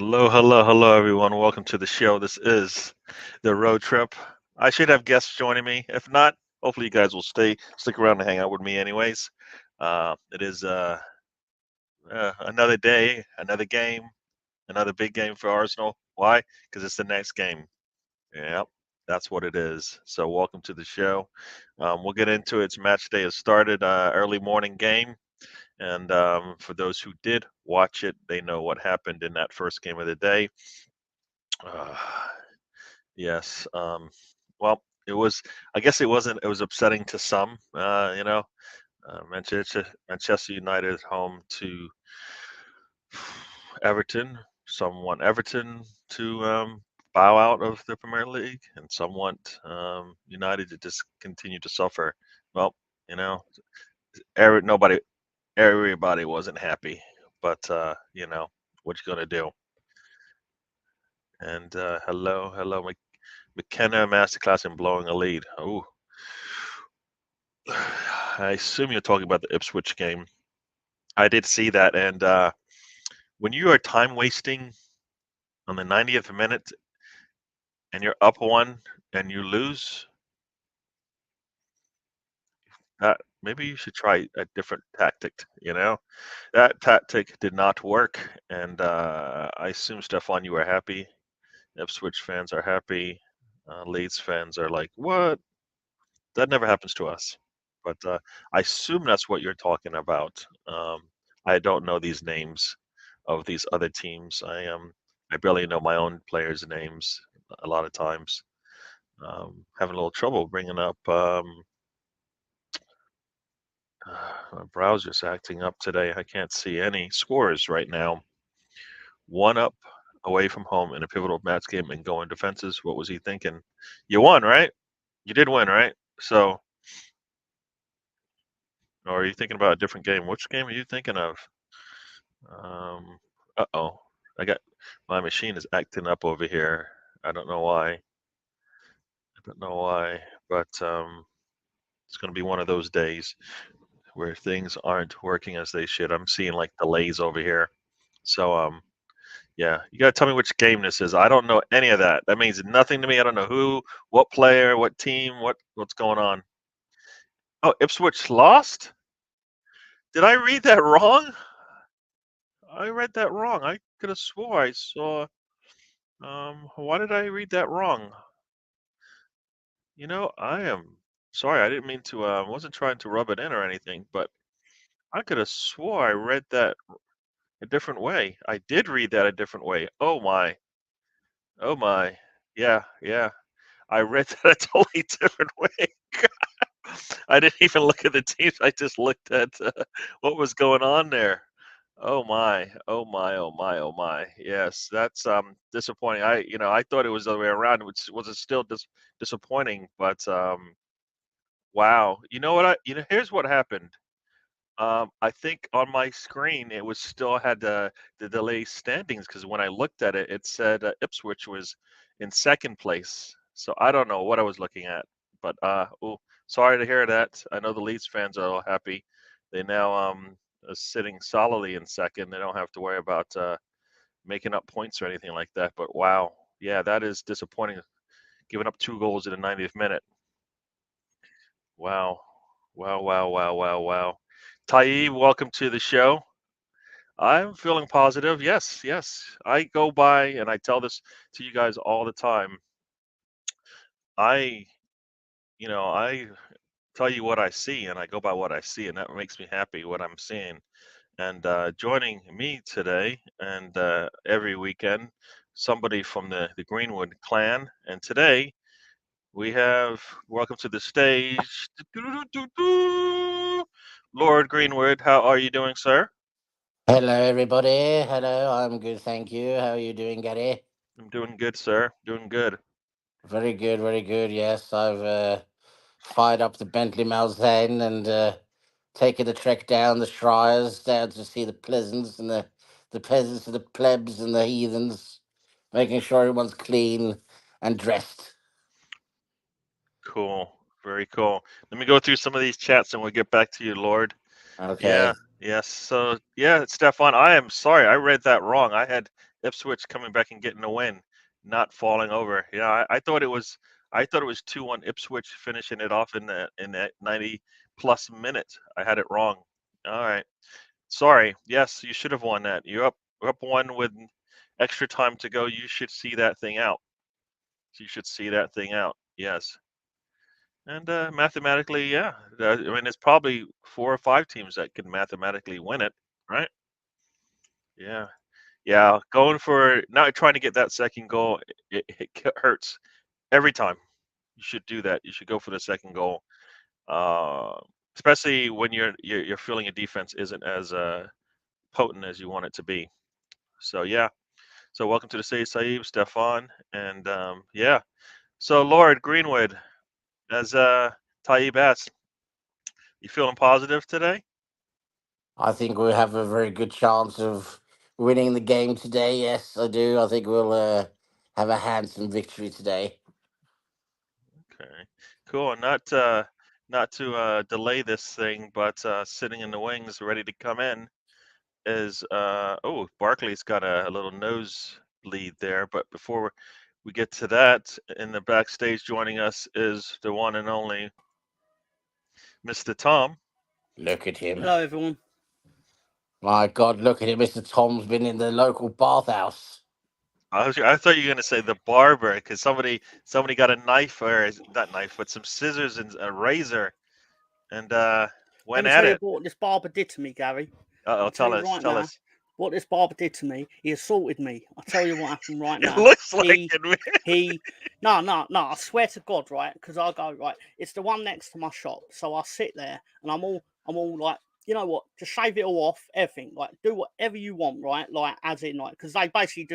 Hello, hello, hello, everyone. Welcome to the show. This is the road trip. I should have guests joining me. If not, hopefully you guys will stick around and hang out with me, anyways. It is another day, another game, another big game for Arsenal. Why? Because it's the next game. Yep, that's what it is. So, welcome to the show. We'll get into it. It's match day has started. Early morning game. And for those who did watch it, they know what happened in that first game of the day. Uh, yes. Well, it was. I guess it wasn't. It was upsetting to some. Manchester United at home to Everton. Some want Everton to bow out of the Premier League, and some want United to just continue to suffer. Well, you know, nobody, everybody wasn't happy, but what you gonna do? And hello, McKenna masterclass in blowing a lead. Oh, I assume you're talking about the Ipswich game. I did see that, and when you are time wasting on the 90th minute and you're up one and you lose, maybe you should try a different tactic. That tactic did not work, and I assume Stefan, you were happy. Ipswich fans are happy. Leeds fans are like, what? That never happens to us. But I assume that's what you're talking about. I don't know these names of these other teams. I barely know my own players' names a lot of times. Having a little trouble bringing up. My browser's acting up today. I can't see any scores right now. One up away from home in a pivotal match game and going defenses. What was he thinking? You won, right? You did win, right? So, or are you thinking about a different game? Which game are you thinking of? Uh-oh. I got my machine is acting up over here. I don't know why. But it's going to be one of those days where things aren't working as they should. I'm seeing like delays over here. So yeah, you got to tell me which game this is. I don't know any of that. That means nothing to me. I don't know who, what player, what team, what's going on. Oh, Ipswich lost? Did I read that wrong? I read that wrong. I could have swore I saw. Why did I read that wrong? I am sorry. I didn't mean to. Wasn't trying to rub it in or anything, but I could have swore I read that a different way. I did read that a different way. Oh my. Oh my. Yeah, yeah. I read that a totally different way. I didn't even look at the teams. I just looked at what was going on there. Oh my, oh my, oh my, oh my. Yes, that's disappointing. I thought it was the other way around, which was still disappointing, but wow. You know what here's what happened. I think on my screen it was still had the delay standings because when I looked at it, it said Ipswich was in second place. So I don't know what I was looking at, but sorry to hear that. I know the Leeds fans are all happy. They now are sitting solidly in second. They don't have to worry about making up points or anything like that. But wow, yeah, that is disappointing. Giving up 2 goals in the 90th minute. Wow, wow, wow, wow, wow, wow. Taib, welcome to the show. I'm feeling positive. Yes, yes. I go by and I tell this to you guys all the time. I, I tell you what I see and I go by what I see, and that makes me happy what I'm seeing. And joining me today and every weekend, somebody from the Greenwood clan. And today we have welcome to the stage, Lord Greenwood. How are you doing, sir? Hello, everybody. Hello, I'm good, thank you. How are you doing, Gary? I'm doing good, sir. Doing good. Very good, very good. Yes, I've fired up the Bentley Malzane and taken the trek down the Shires, down to see the pleasants and the peasants and the plebs and the heathens, making sure everyone's clean and dressed. Cool. Very cool. Let me go through some of these chats and we'll get back to you, Lord. Yeah. Okay. Yes. So, yeah, Stefan, I am sorry. I read that wrong. I had Ipswich coming back and getting a win, not falling over. Yeah, I thought it was 2-1 Ipswich finishing it off in that 90 plus minute. I had it wrong. All right. Sorry. Yes, you should have won that. You're up one with extra time to go. You should see that thing out. You should see that thing out. Yes. And mathematically, yeah. I mean, it's probably 4 or 5 teams that can mathematically win it, right? Yeah. Yeah. Going for not trying to get that second goal, it hurts every time. You should do that. You should go for the second goal, uh, especially when you're feeling a defense isn't as potent as you want it to be. So yeah. So welcome to the Say Saeed, Stefan, and yeah. So Lord Greenwood, as Taib asked, you feeling positive today? I think we have a very good chance of winning the game today. Yes, I do. I think we'll have a handsome victory today. Okay, cool. Not to delay this thing, but sitting in the wings, ready to come in is oh, Barkley's got a little nose bleed there. But before we get to that, in the backstage joining us is the one and only Mr. Tom. Look at him. Hello, everyone. My God, look at him. Mr. Tom's been in the local bathhouse. I thought you were gonna say the barber because somebody got a knife or not knife, but some scissors and a razor and Let went me at tell you it. what this barber did to me, Gary. Uh-oh, I'll tell tell you us, right tell now us. what this barber did to me. He assaulted me. I'll tell you what happened right It now. looks like He, it, man. he, no, no, no. I swear to God, right? Because I go right. It's the one next to my shop. So I sit there and I'm all like, you know what? Just shave it all off, everything. Like, do whatever you want, right? Like, as in, like, because they basically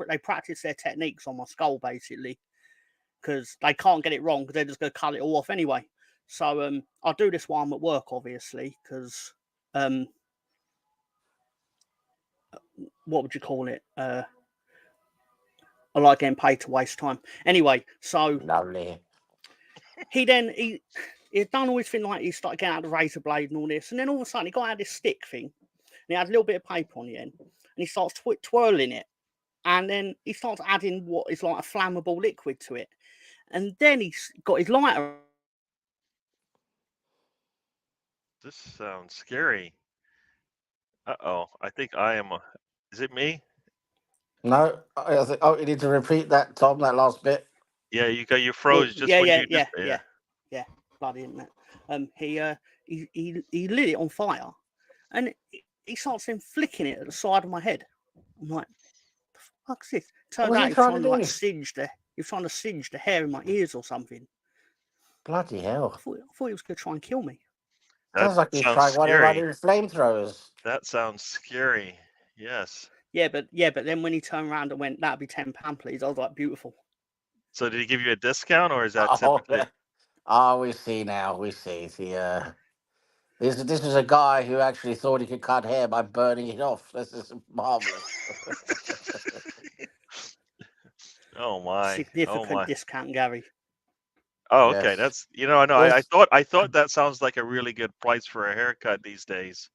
they practice their techniques on my skull, basically, because they can't get it wrong because they're just going to cut it all off anyway. So I'll do this while I'm at work, obviously, because what would you call it? I like getting paid to waste time. Anyway, so Lovely. he had done all his thing, like he started getting out the razor blade and all this, and then all of a sudden he got out this stick thing, and he had a little bit of paper on the end, and he starts twirling it, and then he starts adding what is like a flammable liquid to it, and then he's got his lighter. This sounds scary. Uh-oh, I think I am. Is it me? No, I think, oh, you need to repeat that, Tom, that last bit. Yeah, you Well, froze just yeah, when yeah, you just yeah, yeah, yeah. Bloody internet. He lit it on fire, and he starts then flicking it at the side of my head. I'm like, the fuck's this? What Turned was out he he was trying to trying to like do? singe the he was trying to singe the hair in my ears or something. Bloody hell. I thought he was gonna try and kill me. That Sounds like he's sounds trying one of our scary. new flamethrowers. That sounds scary. Yes. Yeah, but then when he turned around and went, "That'd be £10, please," I was like, "Beautiful." So did he give you a discount or is that Oh, typically? oh, we see now. We see. This is a guy who actually thought he could cut hair by burning it off. This is marvelous. Oh my. Oh Significant my. discount, Gary. Oh, okay. Yes. That's I know. I Yes. thought I thought that sounds like a really good price for a haircut these days.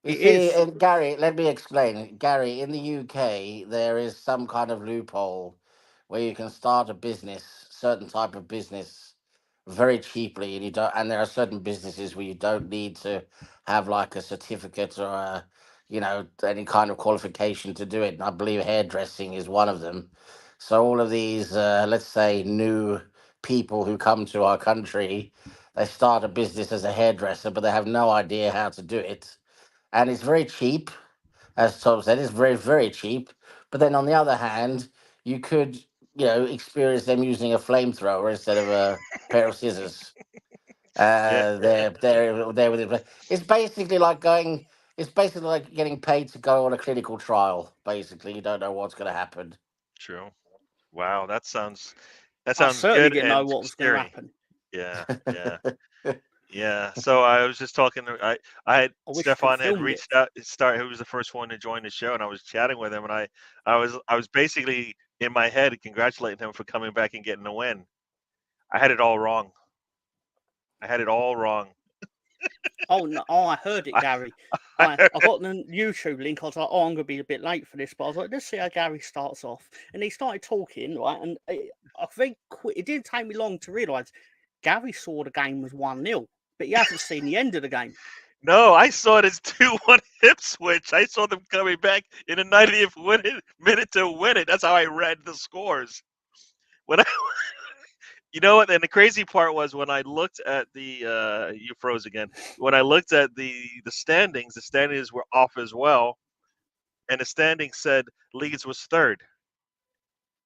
You It see, is. and Gary, let me explain. Gary, in the UK, there is some kind of loophole where you can start a business, certain type of business, very cheaply, and you don't. And there are certain businesses where you don't need to have like a certificate or any kind of qualification to do it. And I believe hairdressing is one of them. So all of these, let's say, new people who come to our country, they start a business as a hairdresser, but they have no idea how to do it, and it's very cheap. As Tom said, it's very, very cheap. But then on the other hand, you could, experience them using a flamethrower instead of a pair of scissors. Yeah, They're with it. It's basically like going. It's basically like getting paid to go on a clinical trial. Basically, you don't know what's going to happen. true. Wow, that I sounds certainly good didn't know and what was going to scary. happen. Yeah, yeah. Yeah. So I was just talking to I had I wish I could have Stefan had filmed it. reached out start who was the first one to join the show and I was chatting with him and I was basically in my head congratulating him for coming back and getting a win. I had it all wrong. I had it all wrong. Oh no! Oh, I heard it, I, Gary. I I heard, got the YouTube link. I was like, oh, I'm gonna be a bit late for this, but I was like, let's see how Gary starts off. And he started talking, right? And I think it didn't take me long to realise Gary saw the game was 1-0, but he hasn't seen the end of the game. no, I saw it as 2-1 Ipswich. I saw them coming back in the 90th minute to win it. That's how I read the scores. When I, you know what? And the crazy part was when I looked at the you froze again. When I looked at the standings, the standings were off as well, and the standings said Leeds was third.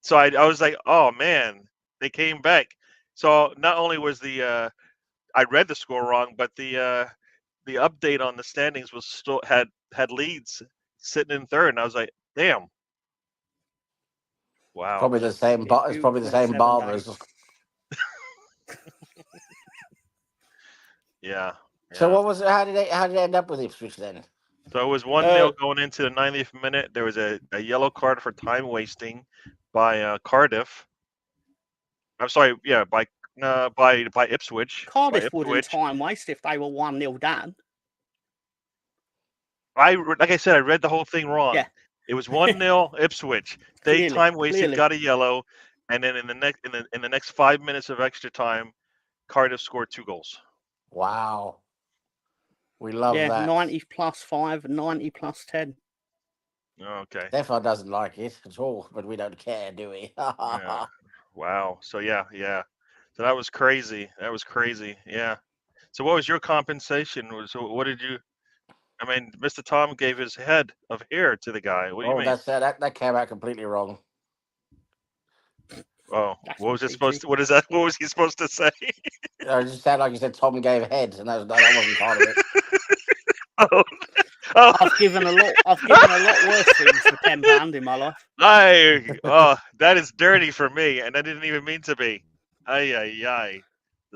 So I was like, oh man, they came back. So not only was I read the score wrong, but the update on the standings was still had Leeds sitting in third, and I was like, damn, wow, Probably the same. In It's probably the same 2.7 games. barbers. yeah, So yeah. what was it? How did it end up with Ipswich then? So it was 1-0 going into the 90th minute. There was a yellow card for time wasting by Cardiff. I'm sorry, yeah, by Ipswich. By Cardiff wouldn't Ipswich. time waste if they were 1-0 down. Like I said, I read the whole thing wrong. Yeah. It was 1-0 Ipswich. They time wasted, Clearly. got a yellow, and then in the next 5 minutes of extra time, Cardiff scored 2 goals. Wow. We love Yeah, that. 90 plus 5 and 90 plus 10. Okay. Stefan doesn't like it at all, but we don't care, do we? Yeah. Wow. So yeah. So that was crazy. Yeah. So what was your compensation? So what did you? I mean, Mr. Tom gave his head of hair to the guy. What do you Oh, mean? that came out completely wrong. Oh, That's what not was it PG. supposed to? What is that? What was he supposed to say? It just sounded like you said Tom gave head, and that wasn't part of it. Oh, oh. I've given a lot worse things for £10 in my life. That is dirty for me, and I didn't even mean to be. Ay.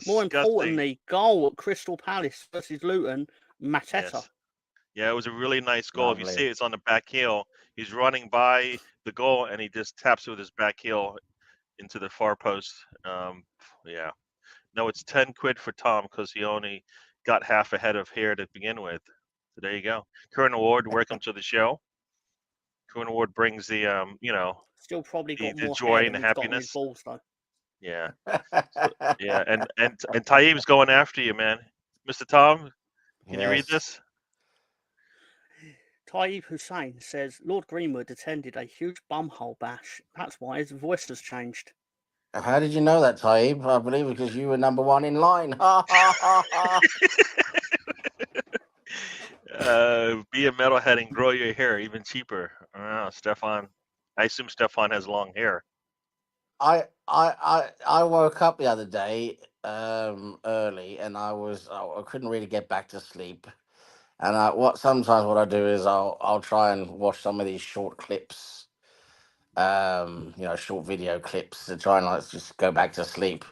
More Disgusting. importantly, goal at Crystal Palace versus Luton, Mateta. Yes. Yeah, it was a really nice goal. If you Lovely. see it, it's on the back heel. He's running by the goal, and he just taps with his back heel into the far post. Yeah. No, it's 10 quid for Tom because he only got half a head of hair to begin with. So there you go. Current Award, welcome to the show. Current Award brings the Still probably got the more joy hair and the than he's got on his happiness. balls, though. Yeah. So, yeah, and Taib's going after you, man. Mr. Tom, can you read Yes. this? Taib Hussein says Lord Greenwood attended a huge bumhole bash. That's why his voice has changed. How did you know that, Taib? I believe because you were number one in line. Ha ha ha ha. Be a metalhead and grow your hair even cheaper. Stefan. I assume Stefan has long hair. I woke up the other day early, and I couldn't really get back to sleep. And sometimes what I do is I'll try and watch some of these short clips, short video clips to try and like just go back to sleep.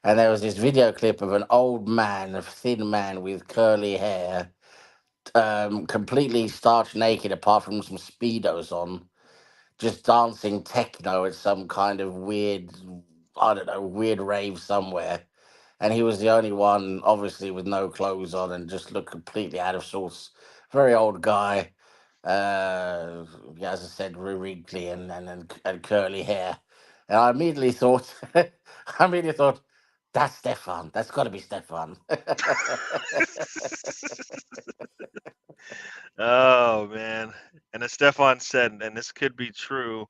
And there was this video clip of an old man, a thin man with curly hair, completely starch naked apart from some speedos on, just dancing techno at some kind of weird, I don't know, weird rave somewhere. And he was the only one, obviously, with no clothes on and just looked completely out of sorts. Very old guy. Yeah, as I said, wrinkly and curly hair. And I immediately thought, that's Stefan. That's got to be Stefan. Oh man. And as Stefan said, and this could be true.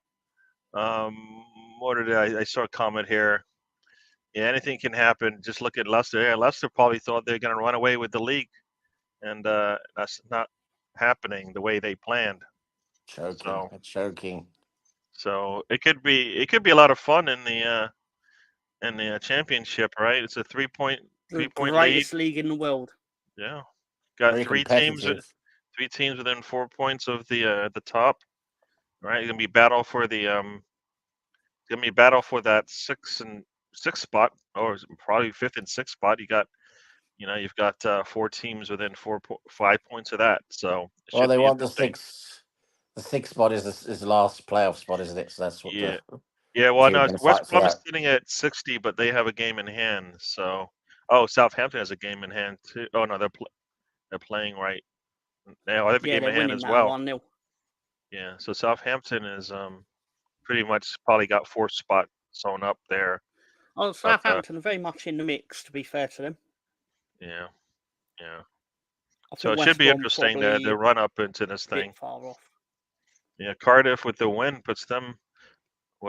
What did I saw a comment here? Yeah, anything can happen. Just look at Leicester. Yeah, Leicester probably thought they're going to run away with the league, and that's not happening the way they planned. Choking. So it could be a lot of fun in the championship, right? It's a three point The lead. greatest league in the world. Yeah, got Very three teams competitive. within 4 points of the top. Right, it's gonna be battle for that sixth spot, or probably fifth and sixth spot. You've got 4 teams within 5 points of that, so it Well, should they be want the interesting. sixth. The sixth spot is the last playoff spot, isn't it? So that's what Yeah, the yeah. Well, team's no, going to West fight for Brom is that. sitting at 60, but they have a game in hand. So, Southampton has a game in hand too. Oh no, They're playing right now. I have a Yeah, game they're in hand winning as that well. 1-0. Yeah, so Southampton is pretty much probably got fourth spot sewn up there. Oh, Southampton are very much in the mix, to be fair to them. Yeah. I So think it should West be Brom interesting probably to run up into this a bit thing. far off. Yeah, Cardiff with the win puts them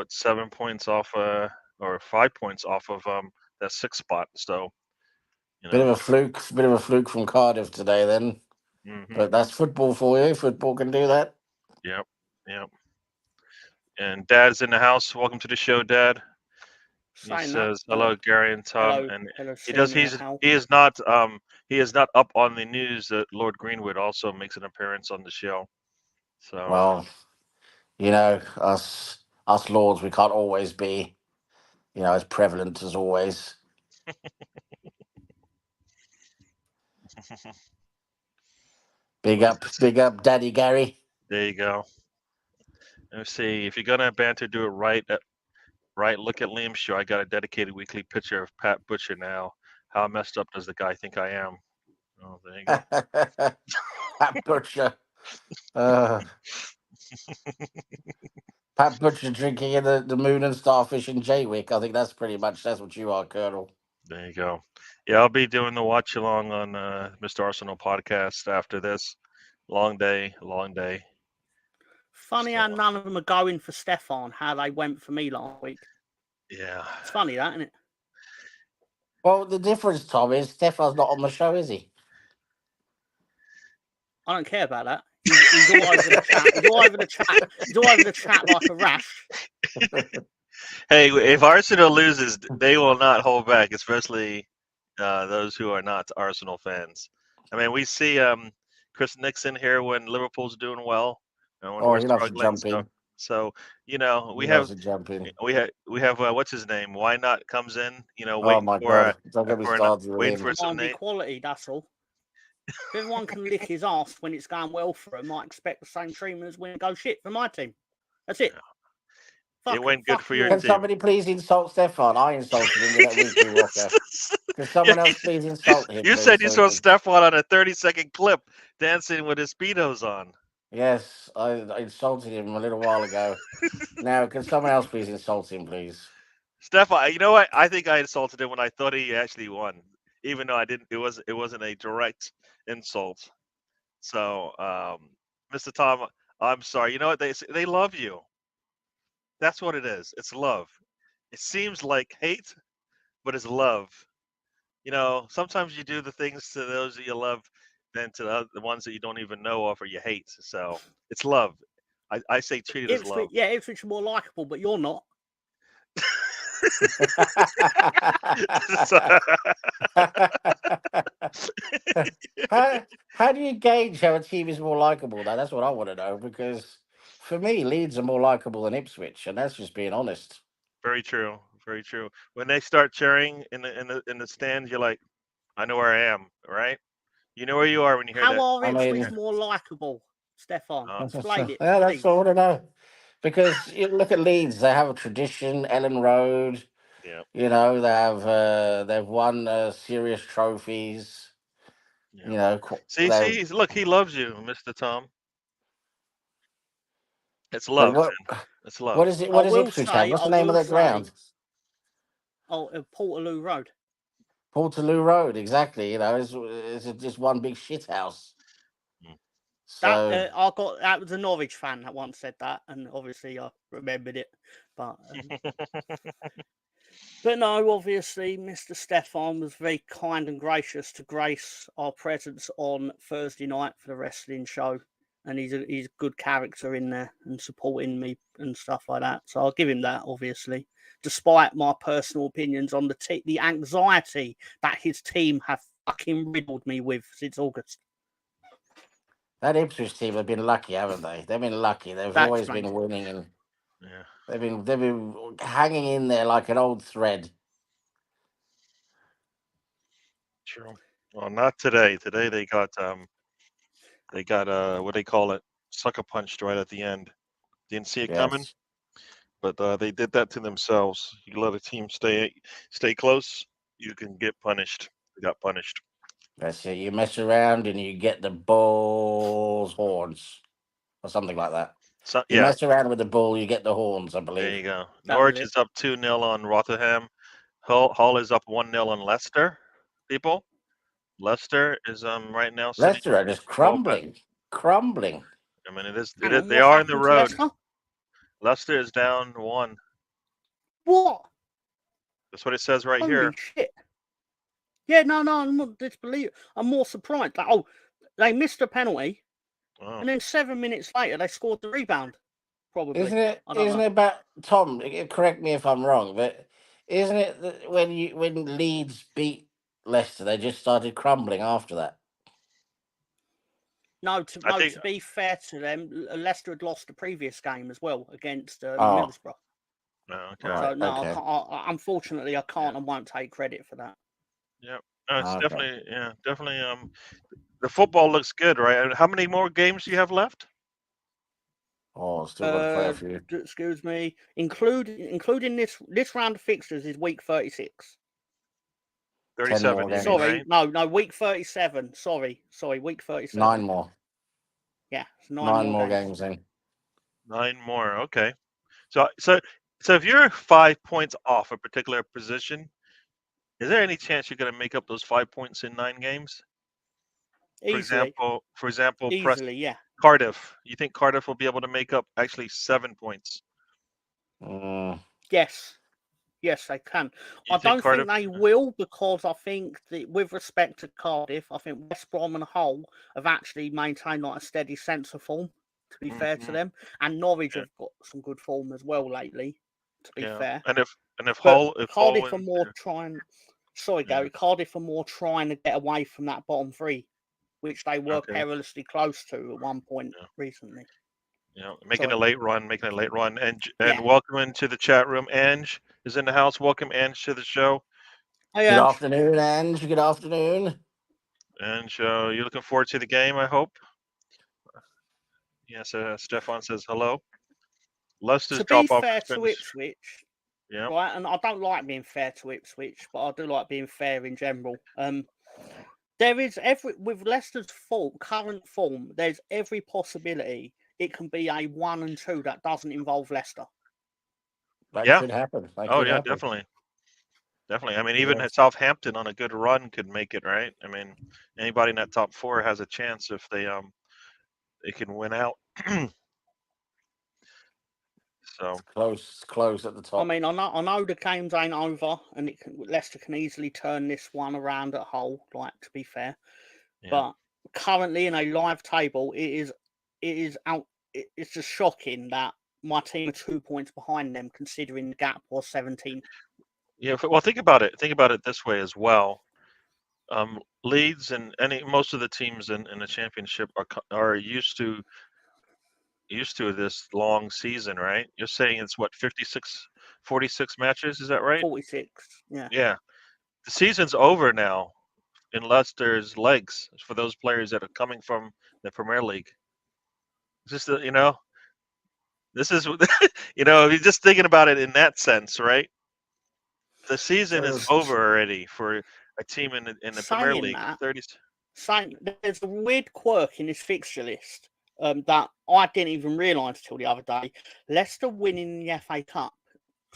7 points off or 5 points off of that sixth spot. So Bit of a fluke from Cardiff today, then. But that's football for you. Football can do that. Yep. And Dad's in the house. Welcome to the show, Dad. He Saying says that, hello, Gary and Tom. hello, And hello, he does. Senior Hal. He is not up on the news that Lord Greenwood also makes an appearance on the show. So Well, us lords, we can't always be, as prevalent as always. Big up, Daddy Gary. There you go. Let's see. If you're gonna banter, do it right. Right. Look at Liam's show. I got a dedicated weekly picture of Pat Butcher now. How messed up does the guy think I am? Oh, there you go. Pat Butcher. Pat Butcher drinking in the Moon and Starfish in Jaywick. I think that's what you are, Colonel. There you go. Yeah, I'll be doing the watch along on Mr. Arsenal podcast after this. Long day. Funny how none of them are going for Stefan, how they went for me last week. Yeah. It's funny, that, isn't it? Well, the difference, Tom, is Stefan's not on the show, is he? I don't care about that. He's all over the chat. He's all over the chat. He's all over the chat like a rash. Hey, if Arsenal loses, they will not hold back, especially those who are not Arsenal fans. I mean, we see Chris Nixon here when Liverpool's doing well and when we're he loves to struggling. jump in. So we loves to jump in. we have what's his name? Why not comes in? Oh my God! Don't get me started with waiting him. for some Command equality. That's all. If everyone can lick his ass when it's going well for him, I expect the same treatment as when it goes shit for my team. That's it. It went good for your Can team. somebody please insult Stefan? I insulted him with that weekly walker. Can someone else please insult him? You said you saw Stefan on a 30-second clip dancing with his Speedos on. Yes, I insulted him a little while ago. Now, can someone else please insult him, please? Stefan, you know what? I think I insulted him when I thought he actually won, even though I didn't. It wasn't a direct insult. So, Mr. Tom, I'm sorry. You know what? They love you. That's what it is. It's love. It seems like hate, but it's love. Sometimes you do the things to those that you love than to the ones that you don't even know of or you hate. So it's love. I say treat it as love. Yeah, Ipswich are more likable, but you're not. How do you gauge how a team is more likable? That's what I want to know, because for me, Leeds are more likable than Ipswich, and that's just being honest. Very true. Very true. When they start cheering in the stand, you're like, I know where I am, right? You know where you are when you hear that. How are Ipswich more likable, Stefan? Explain it. Yeah, that's all I want to know. Because you look at Leeds, they have a tradition, Ellen Road. Yeah. They've won serious trophies. Yeah. See, look, he loves you, Mr. Tom. It's love, man. It's love. What is it? What does Ipswich have? What's the name of that ground? Portaloo Road. Portaloo Road, exactly. It's just one big shit house. So that was a Norwich fan that once said that, and obviously I remembered it. But but no, obviously Mr. Stefan was very kind and gracious to grace our presence on Thursday night for the wrestling show, and he's a good character in there and supporting me and stuff like that. So I'll give him that, obviously, despite my personal opinions on the anxiety that his team have fucking riddled me with since August. That Ipswich team have been lucky, haven't they? They've been lucky. They've always been winning, and they've been hanging in there like an old thread. True. Well, not today. Today they got what they call it, sucker punched right at the end. Didn't see it coming, but they did that to themselves. You let a team stay close, you can get punished. They got punished. That's it. You mess around and you get the bull's horns or something like that. So You yeah, mess around with the bull, you get the horns, I there believe. you go. That was Norwich it. is up 2-0 on Rotherham. Hull is up 1-0 on Leicester. People, Leicester is right now sitting Leicester are just 12. crumbling. I mean, it is. Hang on, They what's are in the happened to road. Leicester? Leicester is down 1. What? That's what it says right Holy here. shit! Yeah, no, I'm not disbelieving. I'm more surprised. Like, they missed a penalty, Oh. and then 7 minutes later they scored the rebound. Probably. Isn't it? I don't Isn't know. it about Tom? Correct me if I'm wrong, but isn't it that when Leeds beat Leicester, they just started crumbling after that? No, I think. to be fair to them, Leicester had lost the previous game as well against Oh, Middlesbrough. Oh, okay. right. So no, Okay. I can't, unfortunately, I can't and won't take credit for that. Yep. No, it's Okay. definitely. The football looks good, right? And how many more games do you have left? Oh, still got a fair few. Excuse me, including this round of fixtures is week 36. 37, more you games. mean, Sorry, right? no, week 37. Sorry, week 37. 9 more. Yeah, it's 9 more games. games in. 9 more. Okay. So if you're 5 points off a particular position, is there any chance you're going to make up those 5 points in 9 games? Easily, For example, yeah. Cardiff. You think Cardiff will be able to make up actually 7 points? Yes, they can. You I think don't Cardiff? think they will, because I think that with respect to Cardiff, I think West Brom and Hull have actually maintained like a steady sense of form, to be fair to Mhm. them. And Norwich Yeah. have got some good form as well lately, to be Yeah. fair. And if But Hull Cardiff are wins, more trying. Sorry, yeah. Gary. Cardiff are more trying to get away from that bottom three, which they were Okay. perilously close to at one point Yeah. recently. Yeah, making Sorry. a late run, and Yeah. welcome into the chat room. Ange is in the house. Welcome, Ange, to the show. Hey, Good Ange. afternoon, Ange. Good afternoon. And you're looking forward to the game, I hope. Yes, Stefan says hello. Leicester's To be drop off fair has to been. Ipswich, Yeah. right, and I don't like being fair to Ipswich, but I do like being fair in general. There is with Leicester's current form, there's every possibility it can be a 1 and 2 that doesn't involve Leicester. That Yeah. could happen. Oh yeah, definitely. I mean, even Yes. Southampton on a good run could make it, right? I mean, anybody in that top 4 has a chance if they can win out. So Close at the top. I mean, I know the games ain't over, and Leicester can easily turn this one around at Hull. Like, to be fair, yeah. but currently in a live table, it's just shocking that my team are 2 points behind them, considering the gap was 17. Yeah. Well, think about it. Think about it this way as well. Leeds and most of the teams in the championship are used to this long season, right? You're saying it's what 46 matches, is that right? 46. Yeah. Yeah. The season's over now in Leicester's legs for those players that are coming from the Premier League. Just this is if you're just thinking about it in that sense, right? The season is over already for a team in the Premier Saying League. that, 30. there's a weird quirk in this fixture list that I didn't even realise till the other day. Leicester winning the FA Cup.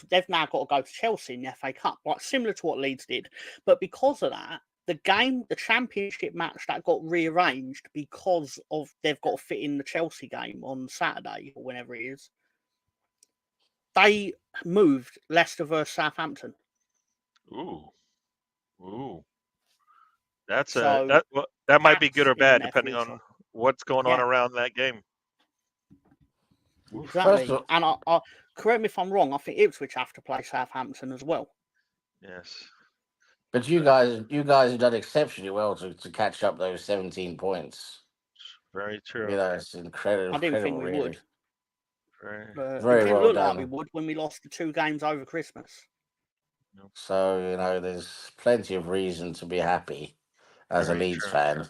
They've now got to go to Chelsea in the FA Cup, like similar to what Leeds did. But because of that, the championship match that got rearranged because of they've got to fit in the Chelsea game on Saturday or whenever it is, they moved Leicester versus Southampton. Ooh. That's So that might be good or that's in bad their depending future. on what's going on Yeah. around that game. Exactly. And I correct me if I'm wrong, I think Ipswich have to play Southampton as well. Yes. But you guys have done exceptionally well to catch up those 17 points. Very true. You know, it's incredible. I didn't think we really. would. It Very didn't well look done. like we would when we lost the 2 games over Christmas. So, there's plenty of reason to be happy as a Leeds fan.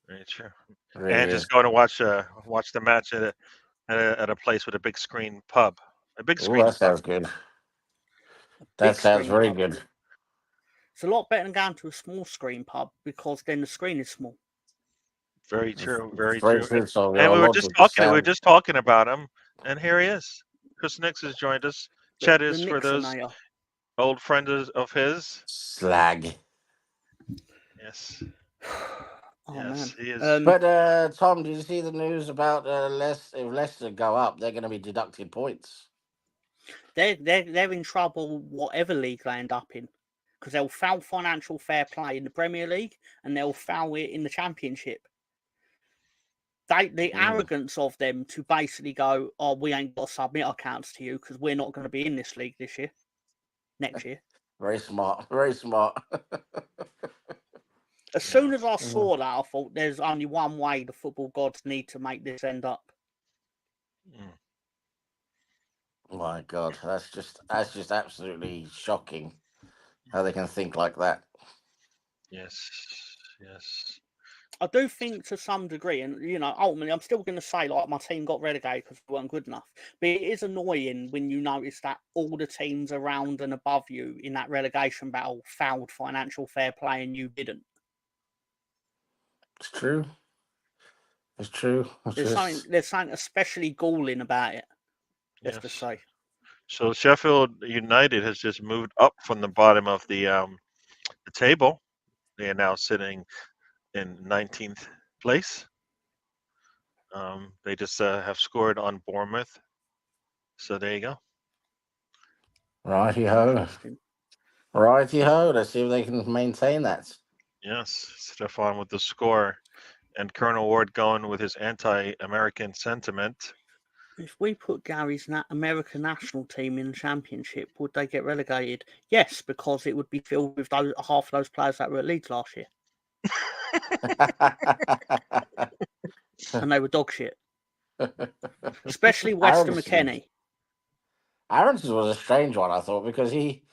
Very true. Really And just going to watch the match at a place with a big screen pub. A big screen that pub. sounds good. That sounds very good. It's a lot better than going to a small screen pub because then the screen is small. Very true. Very Very true. true. So And your we were logic is sound. just talking about him, and here he is. Chris Nix has joined us. Chet The is for those Nixonator. old friends of his. Slag. Yes. Oh Yes, man. he is. But Tom, did you see the news about if Leicester go up, they're going to be deducted points? They're in trouble whatever league they end up in, because they'll foul financial fair play in the Premier League and they'll foul it in the Championship. The arrogance of them to basically go, oh, we ain't got to submit our accounts to you because we're not going to be in this league next year. Very smart. Very smart. As soon as I saw that, I thought there's only one way the football gods need to make this end up. My God, that's just absolutely shocking how they can think like that. Yes. Yes. I do think to some degree, and ultimately, I'm still going to say like my team got relegated because we weren't good enough. But it is annoying when you notice that all the teams around and above you in that relegation battle fouled financial fair play and you didn't. It's true. It's true. There's something especially galling about it. Let's just say. So Sheffield United has just moved up from the bottom of the table. They are now sitting in 19th place. They just have scored on Bournemouth. So there you go. Righty-ho. Righty-ho. Let's see if they can maintain that. Yes, Stefan with the score. And Colonel Ward going with his anti-American sentiment. If we put Gary's American national team in the Championship, would they get relegated? Yes, because it would be filled with half of those players that were at Leeds last year. And they were dog shit. Especially Weston McKennie. Aaronson's was a strange one, I thought, because he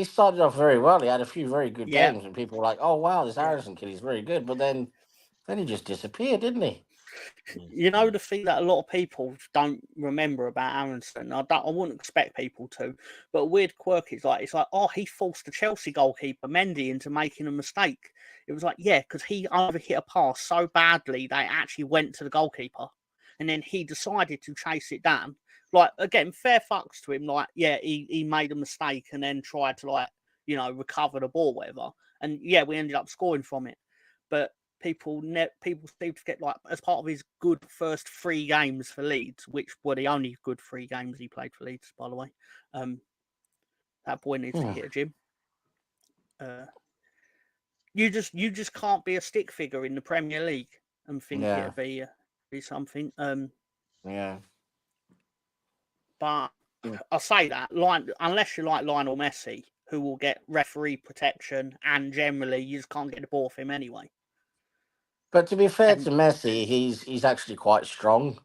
started off very well. He had a few very good games, and people were like, "Oh wow, this Aaronson kid, he's very good." But then he just disappeared, didn't he? You know, the thing that a lot of people don't remember about Aaronson, I wouldn't expect people to, but a weird quirk is like, oh, he forced the Chelsea goalkeeper Mendy into making a mistake. It was like, yeah, because he overhit a pass so badly they actually went to the goalkeeper, and then he decided to chase it down. Like, again, fair fucks to him. Like, yeah, he made a mistake and then tried to recover the ball, whatever. And yeah, we ended up scoring from it, but people seem to get, like, as part of his good first 3 games for Leeds, which were the only good 3 games he played for Leeds, by the way. That boy needs to hit a gym. You just can't be a stick figure in the Premier League and think it'd be something. Yeah. But I say that, unless you like Lionel Messi, who will get referee protection, and generally you just can't get the ball off him anyway. But to be fair to Messi, he's actually quite strong.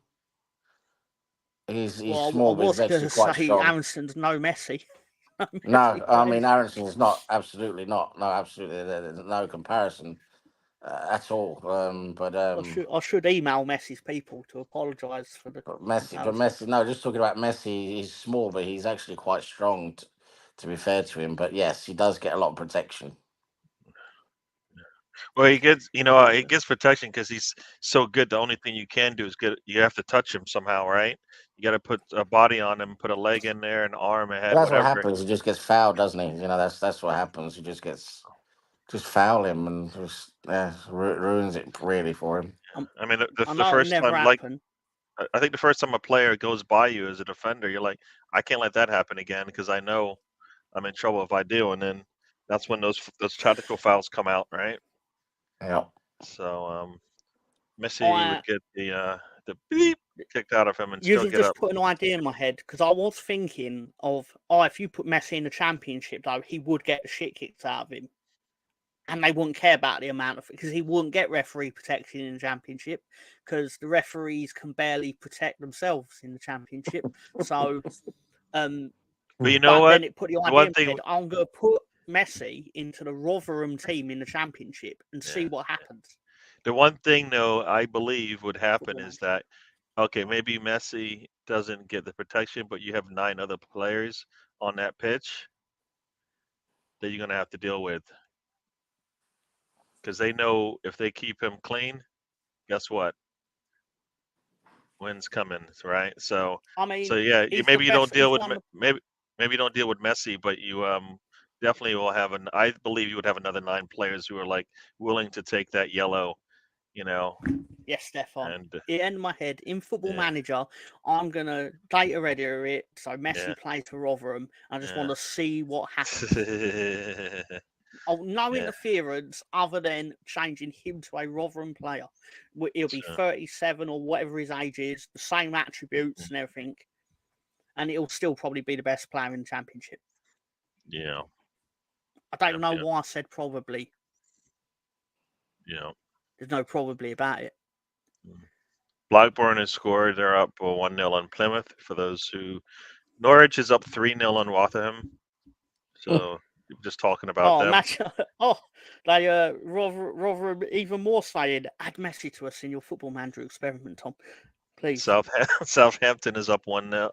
He's small, but he's actually quite strong. Aaronson's no Messi. No, I mean Aaronson's not. Absolutely not. No, absolutely. There's no comparison at all. I should email Messi's people to apologise for the. But Messi. No, just talking about Messi. He's small, but he's actually quite strong. To be fair to him, but yes, he does get a lot of protection. Well, he gets protection because he's so good. The only thing you can do is you have to touch him somehow, right? You got to put a body on him, put a leg in there, an arm, a head, That's whatever. what happens. He just gets fouled, doesn't he? That's what happens. He just foul him and just ruins it really for him. I mean, the first time, happened. I think the first time a player goes by you as a defender, you're like, I can't let that happen again because I know I'm in trouble if I do. And then that's when those tactical fouls come out, right? Yeah. So Messi would get the beep kicked out of him and still get up. You've just put an idea in my head, because I was thinking of, if you put Messi in the Championship, though, he would get the shit kicked out of him. And they wouldn't care about the amount of, because he wouldn't get referee protection in the Championship, because the referees can barely protect themselves in the Championship. So, but you know what? Then it put the idea in my head, I'm going to put Messi into the Rotherham team in the Championship and see what happens. The one thing, though, I believe would happen is that, okay, maybe Messi doesn't get the protection, but you have 9 other players on that pitch. that you're going to have to deal with. Because they know if they keep him clean, guess what? Wins coming, right? So, I mean, yeah, he's maybe the you don't best. He's deal with one of maybe you don't deal with Messi, but you definitely will have I believe you would have another 9 players who are like willing to take that yellow, you know. Yes, Stefan. And It in my head in Football yeah, Manager, I'm gonna data editor it so Messi yeah, plays for Rotherham. I just want yeah. to see what happens. Oh, no Yeah. interference other than changing him to a Rotherham player. He'll be So, 37 or whatever his age is, the same attributes and everything, and it'll still probably be the best player in the championship. yeah, I don't yep, know yep, why I said probably. yeah. There's no probably about it. Blackburn has scored. They're up 1-0 on Plymouth. For those who, Norwich is up 3-0 on Rotherham. So just talking about Oh, them. match! Oh, they Rotherham even more saying, add Messi to us in your Football Manager experiment, Tom, please. Southampton is up 1-0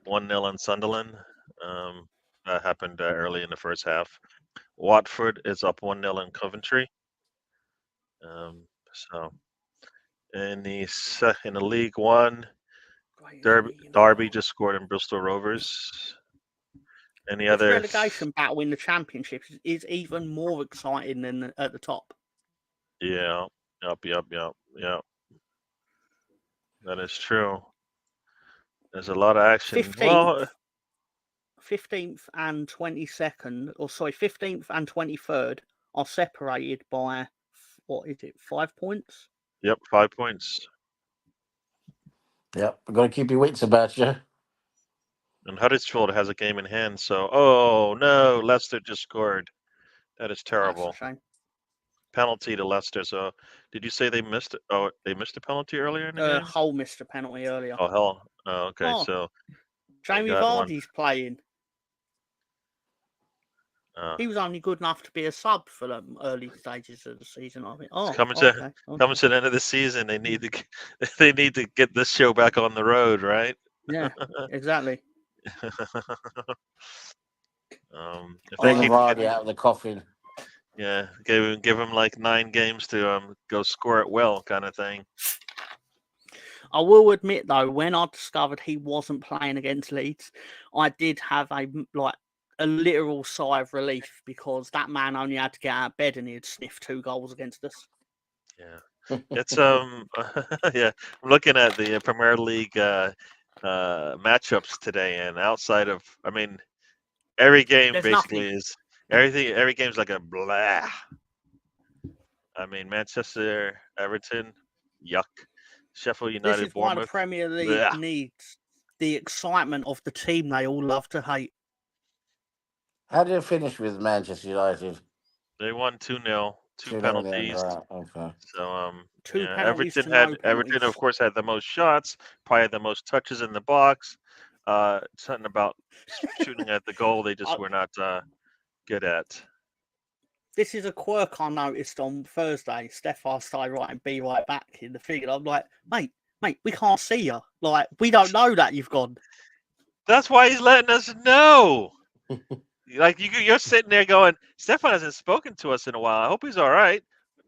on Sunderland. That happened early in the first half. Watford is up 1-0 in Coventry. So in the League One, Derby just scored in Bristol Rovers. Any This other relegation battle in the championship is even more exciting than at the top. Yeah, yep. That is true. There's a lot of action. 15th and 22nd, or sorry, 15th and 23rd are separated by, what is it, 5 points? Yep, 5 points. Yep, we've got to keep your wits about you. And Huddersfield has a game in hand. So, oh no, Leicester just scored. That is terrible. That's a shame. Penalty to Leicester. So, did you say they missed it? Oh, they missed a penalty earlier in the game? Hull missed a penalty earlier. Oh hell. Oh, okay. Oh, So Jamie got one. Vardy's playing. He was only good enough to be a sub for the early stages of the season. I think. Oh, coming okay. to the end of the season, they need to get this show back on the road, right? Yeah, exactly. If Bring they keep Vardy out of the coffin. Yeah, give him like 9 games to go score it well, kind of thing. I will admit though, when I discovered he wasn't playing against Leeds, I did have a literal sigh of relief because that man only had to get out of bed and he'd sniff 2 goals against us. Yeah, it's yeah. I'm looking at the Premier League matchups today, and outside of, I mean, every game There's basically nothing. is everything. Every game's like a blah. I mean, Manchester, Everton, yuck. Sheffield United, This is why the Bournemouth. Premier League Blech. needs the excitement of the team they all love to hate. How did it finish with Manchester United? They won 2-0, 2 2-0 in the end, penalties. right, okay. So 2 yeah, penalties to no Everton, penalties. of course, had the most shots, probably had the most touches in the box. Something about shooting at the goal they just were not good at. This is a quirk I noticed on Thursday. Stefan started writing "be right back" in the thing, and I'm like, mate, we can't see you. Like, we don't know that you've gone. That's why he's letting us know. Like you're sitting there going, Stefan hasn't spoken to us in a while. I hope he's all right.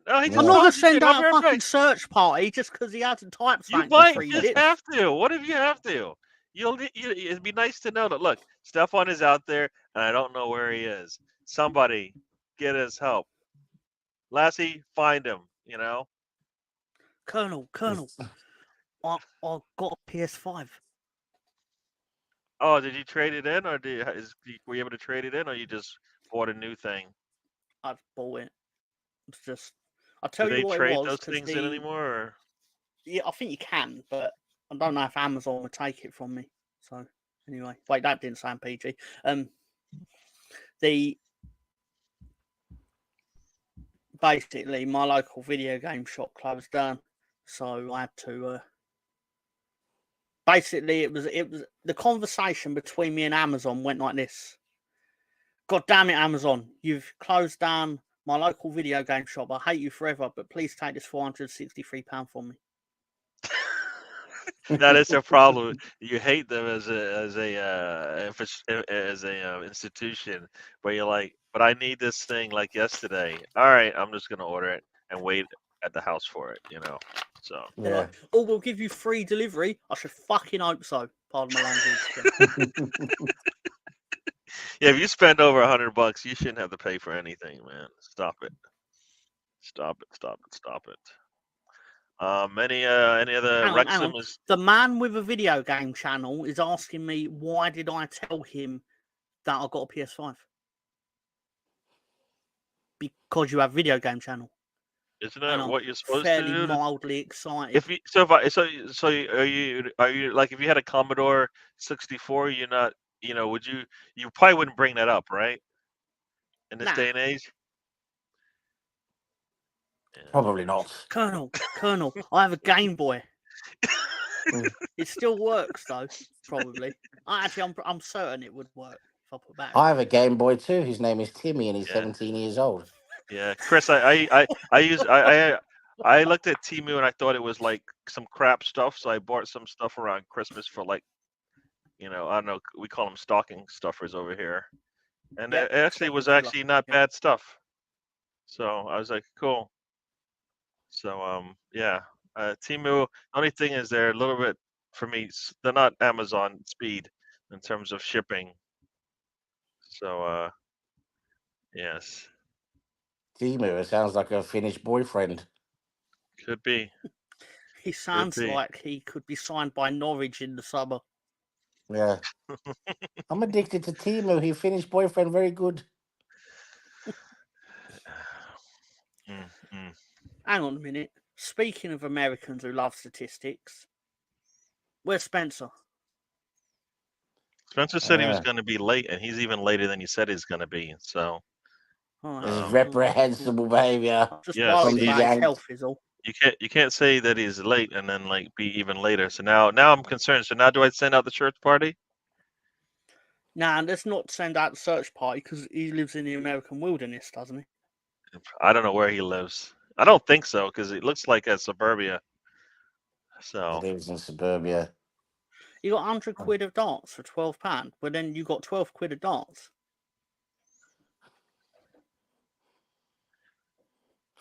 No, he just I'm not told gonna you, send dude, out a I'll be fucking right. search party just because he hasn't typed You something for might 3 just minutes. have to. What if you have to? It'd be nice to know that. Look, Stefan is out there, and I don't know where he is. Somebody get his help. Lassie, find him. You know. Colonel, I got a PS5. Oh, did you trade it in, or were you able to trade it in, or you just bought a new thing? I've bought it. It's just, I'll tell Do you they what it trade was those because things in anymore? Or? Yeah, I think you can, but I don't know if Amazon would take it from me. So anyway, wait, that didn't sound PG. Basically my local video game shop closed down, so I had to. Basically, it was the conversation between me and Amazon went like this: God damn it, Amazon, you've closed down my local video game shop. I hate you forever, but please take this £463 from me. That is a problem. You hate them as a institution, but you're like, but I need this thing like yesterday. All right, I'm just gonna order it and wait at the house for it. So They're Yeah. like, oh, we'll give you free delivery. I should fucking hope so. Pardon my language. yeah, if you spend over $100, you shouldn't have to pay for anything, man. Stop it. Stop it. Stop it. Stop it. Any other Hang on. Wrexham is The man with a video game channel is asking me why did I tell him that I got a PS5? Because you have video game channel, isn't and that I'm what you're supposed to fairly do? mildly excited. If you so if I so are you like if you had a Commodore 64, you're not would you probably wouldn't bring that up, right? In this Nah, day and age? Yeah. Probably not. Colonel, I have a Game Boy. Mm. It still works though, probably. I'm certain it would work if I put batteries. I have a Game Boy too. His name is Timmy, and he's Yeah. 17 years old. Yeah, Chris, I looked at Temu and I thought it was like some crap stuff, so I bought some stuff around Christmas for like, I don't know, we call them stocking stuffers over here, and Yep, it actually was stocking filler. actually not Yep. bad stuff. So I was like, cool. So yeah, Temu. Only thing is they're a little bit for me. They're not Amazon speed in terms of shipping. So yes, Timu, it sounds like a Finnish boyfriend. could be. He sounds be. like he could be signed by Norwich in the summer. Yeah. I'm addicted to Timu. He Finnish boyfriend, very good. Hang on a minute. Speaking of Americans who love statistics, where's Spencer? Spencer said he was going to be late, and he's even later than he said he's going to be. So This is reprehensible behavior. Just yes, worried about his Yanks. health is all. you can't say that he's late and then like be even later. So now I'm concerned. So now do I send out the church party? Nah, let's not send out the search party because he lives in the American wilderness, doesn't he? I don't know where he lives. I don't think so because it looks like a suburbia. So He lives in suburbia. You got 100 quid of darts for £12, but then you got 12 quid of darts.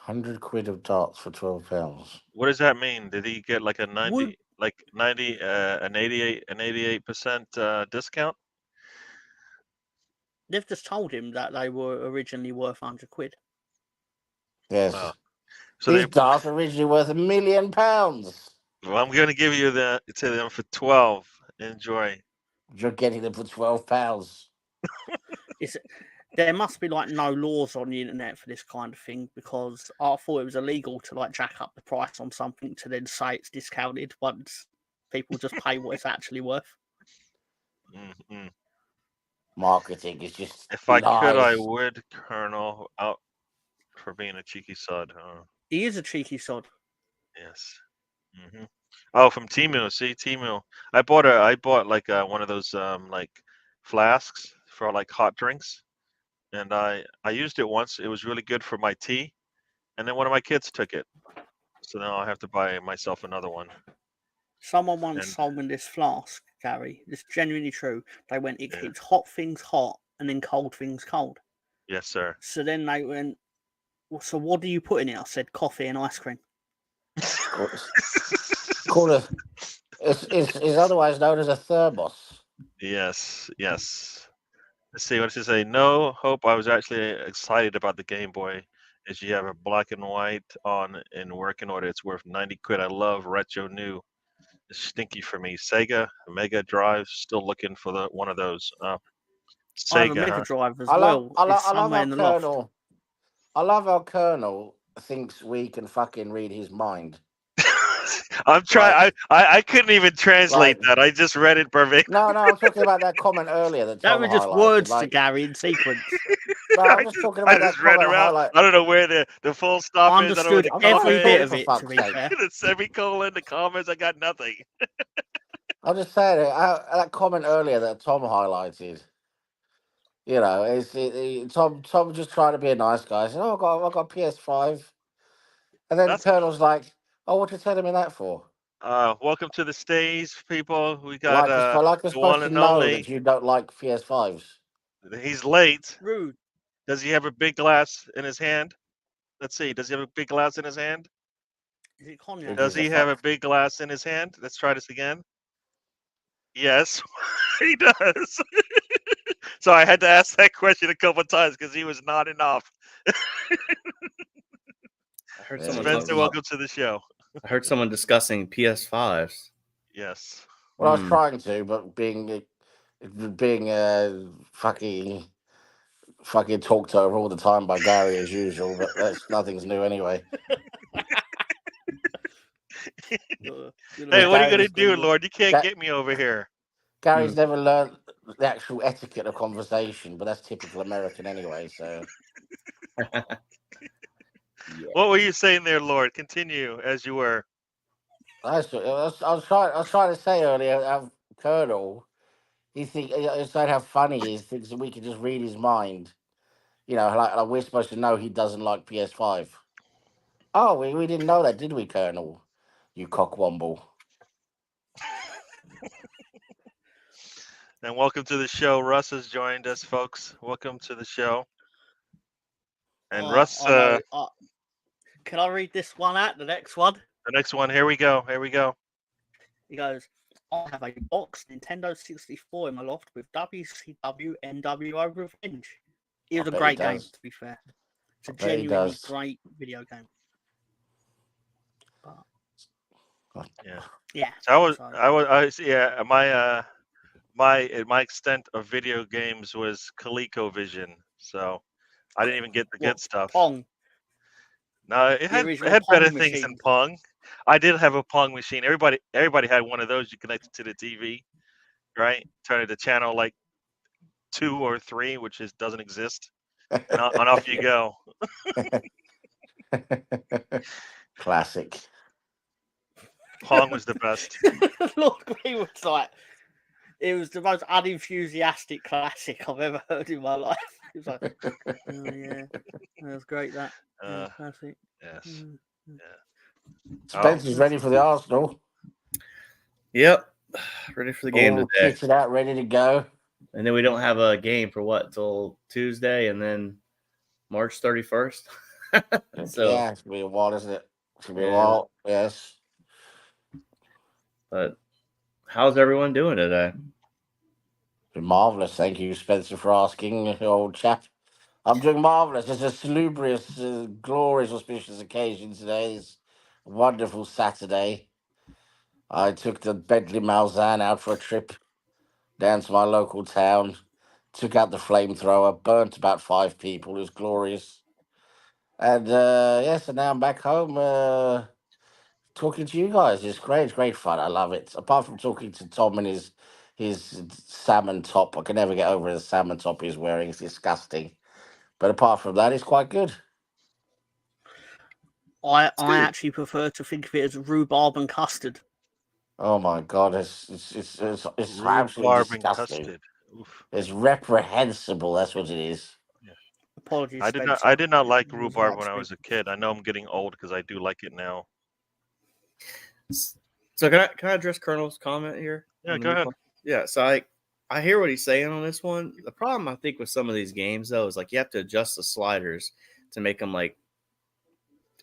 100 quid of darts for £12. what does that mean? Did he get like a 90, Would- an 88% discount? They've just told him that they were originally worth 100 quid. Yes. Wow. So These darts are originally worth £1 million. Well, I'm going to give you to them for 12. Enjoy. You're getting them for £12. There must be like no laws on the internet for this kind of thing because I thought it was illegal to like jack up the price on something to then say it's discounted once people just pay what it's actually worth. Mm-hmm. Marketing is just If I could, I lies. would, Colonel, out for being a cheeky sod. Huh? He is a cheeky sod. Yes. Mm-hmm. Oh, from Temu. See, Temu. I bought like one of those like flasks for like hot drinks, and I used it once. It was really good for my tea, and then one of my kids took it, so now I have to buy myself another one. Someone once sold me this flask, Gary. It's genuinely true. They went, it keeps hot things hot and then cold things cold. Yes, sir. So then they went, well, so what do you put in it? I said coffee and ice cream. It's otherwise known as a thermos. Yes. Let's see, what does it say? No, Hope, I was actually excited about the Game Boy. As you have a black and white on in working order, it's worth 90 quid. I love retro new. It's stinky for me. Sega, Mega Drive, still looking for one of those. Sega, I have a Mega Drive as I well. love It's somewhere in the loft. I love how Colonel thinks we can fucking read his mind. I'm trying. I couldn't even translate that. I just read it verbatim. No, I'm talking about that comment earlier that Tom were just highlighted, words to Gary in sequence. No, I'm just talking about that comment highlight. I don't know where the full stop is. I don't know where Understood the every bit of for it, fuck's to be sake. fair. the semicolon, the comments. I got nothing. I'm just saying that comment earlier that Tom highlighted. You know, Tom just trying to be a nice guy. He said, "Oh, I got PS5," and then Colonel's like, "Oh, what you telling me that for?" Welcome to the stage, people. We got like you're the one supposed to and know only. that you don't like PS5s. He's late. Rude. Does he have a big glass in his hand? Let's see. Does he have a big glass in his hand? Is it cognac? Does gives a he have a fuck? big glass in his hand? Let's try this again. Yes, he does. So I had to ask that question a couple of times because he was nodding off. I heard There someone he Spencer, talking is. about. welcome to the show. I heard someone discussing PS5s. Yes. Well, I was trying to, but being fucking talked over all the time by Gary as usual. But that's nothing's new anyway. Hey, what are you gonna Gary's do, Lord? You can't Ga- get me over here. Gary's never learned the actual etiquette of conversation, but that's typical American anyway. So Yeah. What were you saying there, Lord? Continue as you were. I was trying to say earlier, Colonel. It's like how funny he is. Thinks that we can just read his mind. You know, like we're supposed to know he doesn't like PS5. Oh, we didn't know that, did we, Colonel? You cockwomble. And welcome to the show. Russ has joined us, folks. Welcome to the show. And Russ, I know. Can I read this one out? The next one. the next one. Here we go. Here we go. He goes, I have a box Nintendo 64 in my loft with WCW NWO Revenge. It was I a bet he great game, does. to be fair. It's a I bet he genuinely does. great video game. But, Yeah. yeah. So so- yeah. My extent of video games was ColecoVision, so I didn't even get the good What, stuff. Pong. No, it The had original better Pong things than machine. Pong. I did have a Pong machine. Everybody had one of those. You connect it to the TV, right? Turn it to channel like 2 or 3, which doesn't exist, and off you go. Classic. Pong was the best. Look, he was like, it was the most unenthusiastic classic I've ever heard in my life. He was like, oh yeah, that was great. That Uh, classic. yes. Mm. Spencer's ready for the Arsenal. Yep. Ready for the game All today. kitted out, ready to go. And then we don't have a game for what till Tuesday, and then March 31st. So, yeah, it's gonna be a while, isn't it? It's gonna be a Yeah. while. Yes. but how's everyone doing today? Been marvelous. Thank you, Spencer, for asking, old chap. I'm doing marvelous. It's a salubrious, glorious, auspicious occasion today. It's a wonderful Saturday. I took the Bentley Malzahn out for a trip down to my local town. Took out the flamethrower, burnt about 5 people. It was glorious. And so now I'm back home talking to you guys. It's great. It's great fun. I love it. Apart from talking to Tom and his salmon top, I can never get over the salmon top he's wearing. It's disgusting. But apart from that, it's quite good. I actually prefer to think of it as rhubarb and custard. Oh my god, it's absolutely Rhubarb and disgusting. custard. Oof. It's reprehensible. That's what it is. Apologies, I Spencer. did not like It was rhubarb about when I to was a kid. I know I'm getting old because I do like it now. So can I address Colonel's comment here? Yeah, on the go new ahead. one? Yeah, so I hear what he's saying on this one. The problem I think with some of these games though is like you have to adjust the sliders to make them like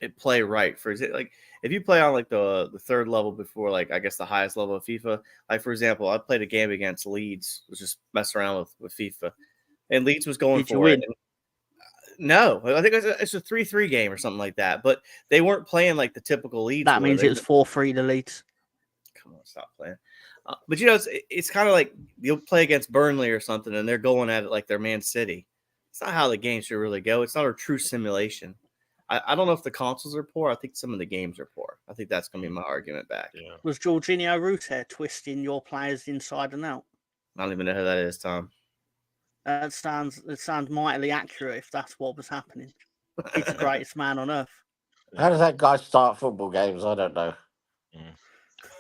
it play right. For example, like if you play on like the third level before like I guess the highest level of FIFA, like for example, I played a game against Leeds, was just messing around with FIFA, and Leeds was going Did you for win? it. No, I think it's a 3-3 game or something like that. But they weren't playing like the typical Leeds. That means They it was 4-3 the Leeds. come on, stop playing. But it's kind of like you'll play against Burnley or something, and they're going at it like they're Man City. It's not how the game should really go. It's not a true simulation. I don't know if the consoles are poor. I think some of the games are poor. I think that's going to be my argument back. Yeah. Was Jorginho Rutter twisting your players inside and out? I don't even know who that is, Tom. It sounds mightily accurate if that's what was happening. He's the greatest man on earth. How does that guy start football games? I don't know.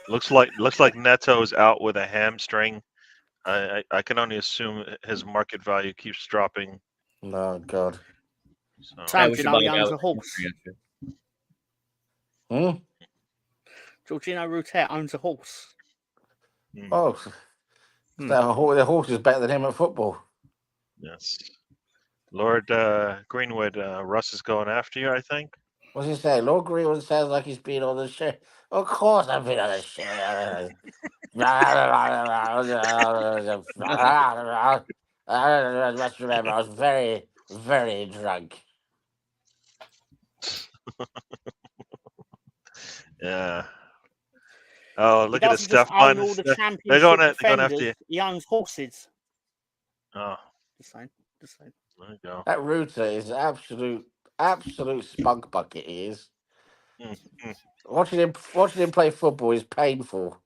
Looks like Neto's out with a hamstring. I can only assume his market value keeps dropping. No, God. So Sam, we do you should know buy he a guy owns a with horse? Jorginho Rutter owns a horse. Oh, the horse is better than him at football. yes. Lord Greenwood, Russ is going after you, I think. What's he say? Lord Greenwood sounds like he's been on the show. Of course I've been on the show. I must remember I was very, very drunk. Yeah. Oh, He look at it, doesn't just own Stefan. all the They're going championship to, they're going after defenders. you. He owns horses. Oh, Just saying. Just saying. there you go. That router is absolute spunk bucket. He is. Mm, mm, Watching him play football is painful.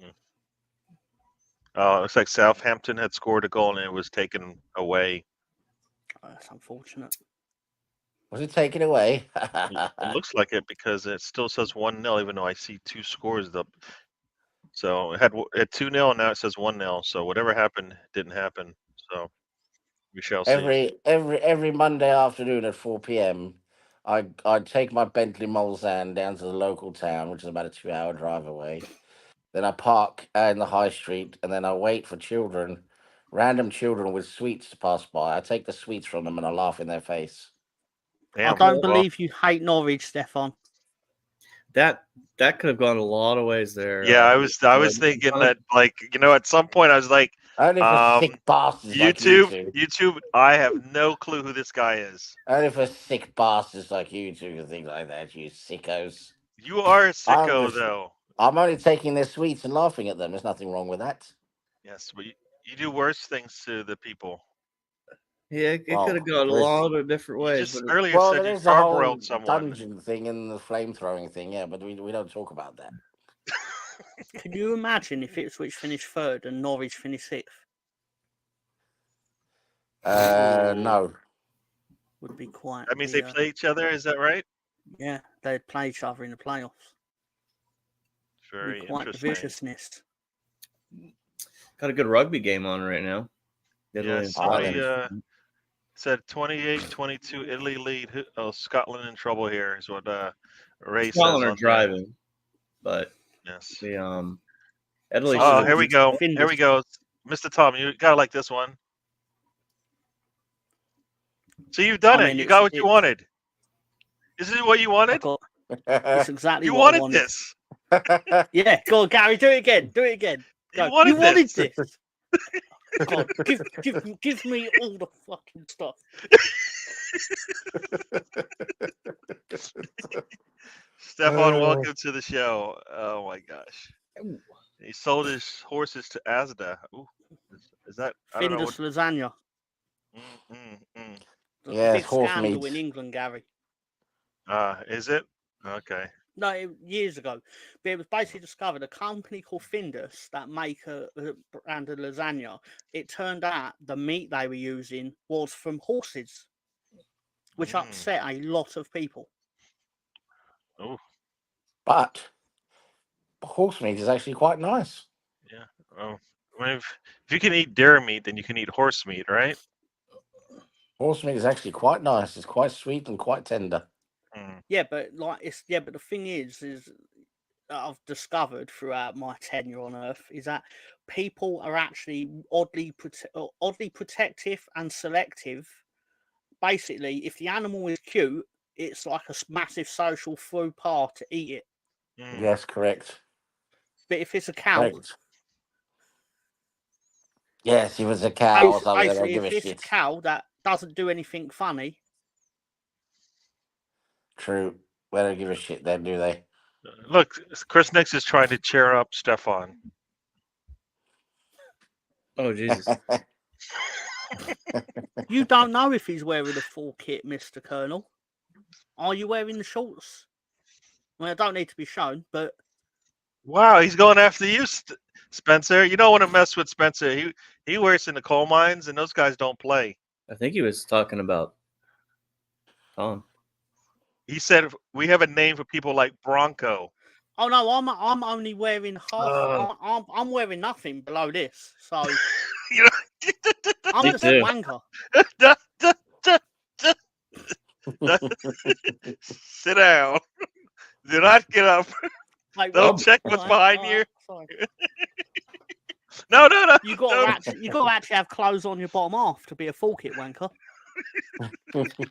mm. Oh, it looks like Southampton had scored a goal and it was taken away. Oh, that's unfortunate. Was it taken away? It looks like it because it still says 1-0, even though I see two scores up. So it had 2-0, and now it says 1-0. So whatever happened didn't happen. So we shall see. every Monday afternoon at 4 p.m. I'd take my Bentley Mulsanne down to the local town, which is about a 2-hour drive away. Then I park in the high street, and then I wait for random children with sweets to pass by. I take the sweets from them and I laugh in their face. Damn. I don't Well, believe you hate Norwich, Stefan. That could have gone a lot of ways there. yeah, I was thinking that, like, at some point I was like, Only for sick bastards like you two. YouTube. I have no clue who this guy is. Only for sick bastards like you two and things like that, you sickos. You are a I'm sicko, just- though. I'm only taking their sweets and laughing at them. There's nothing wrong with that. Yes, but you do worse things to the people. Yeah, it Well, could have gone a there's- lot of different You ways. just but earlier Well, said there you is the whole carb-railed someone. dungeon thing and the flame throwing thing, yeah, but we don't talk about that. Can you imagine if Ipswich finished third and Norwich finished sixth? No. Would be quite. That means they play each other. Is that right? Yeah, they'd play each other in the playoffs. Very Be quite the interesting. viciousness. got a good rugby game on right now. Italy Yes, and Ireland. Scotland. Said 28-22 Italy lead. Scotland in trouble here is what Ray Scotland says are on driving, but there. Yes. the Italy. Oh, Oh, here we go. Findus. Here we go. Mr. Tom, you gotta like this one. So you've done I it. mean, You it's- got what you wanted. Is this what you I wanted? got, it's exactly You what I wanted wanted. this. Yeah, go on, Gary, do it again. Do it again. Go. You wanted this. this. God, give me all the fucking stuff. Stefan, welcome to the show. Oh my gosh. He sold his horses to Asda. Ooh, is that? I don't know. Findus lasagna. The Yes, big horse scandal meat. in England, Gary. Is it? Okay. No, years ago. But it was basically discovered a company called Findus that make a brand of lasagna. It turned out the meat they were using was from horses, which upset a lot of people. Oh, But horse meat is actually quite nice. yeah. Oh, I mean, if you can eat deer meat, then you can eat horse meat, right? Horse meat is actually quite nice. It's quite sweet and quite tender. Yeah, but but the thing is that I've discovered throughout my tenure on Earth is that people are actually oddly protective and selective. Basically, if the animal is cute, it's like a massive social faux pas to eat it. Yes, correct. But if it's a cow, Correct. Yes, if it's a cow or something, I don't basically, give if a it's shit. a cow that doesn't do anything funny, True. They don't give a shit then, do they? Look, Chris Nix is trying to cheer up Stefan. Oh Jesus! you don't know if he's wearing a full kit, Mr. Colonel. Are you wearing the shorts? Well, I don't need to be shown, but Wow, he's going after you, Spencer. You don't want to mess with Spencer. He works in the coal mines, and those guys don't play. I think he was talking about Tom. He said we have a name for people like Bronco. oh no, I'm only wearing half. I'm wearing nothing below this, so You know, I'm Me just too. a wanker. Sit down. Do not get up. Like, Don't check what's alright, behind alright, you. sorry. No, no, no. You got no. to actually have clothes on your bottom half to be a full kit wanker.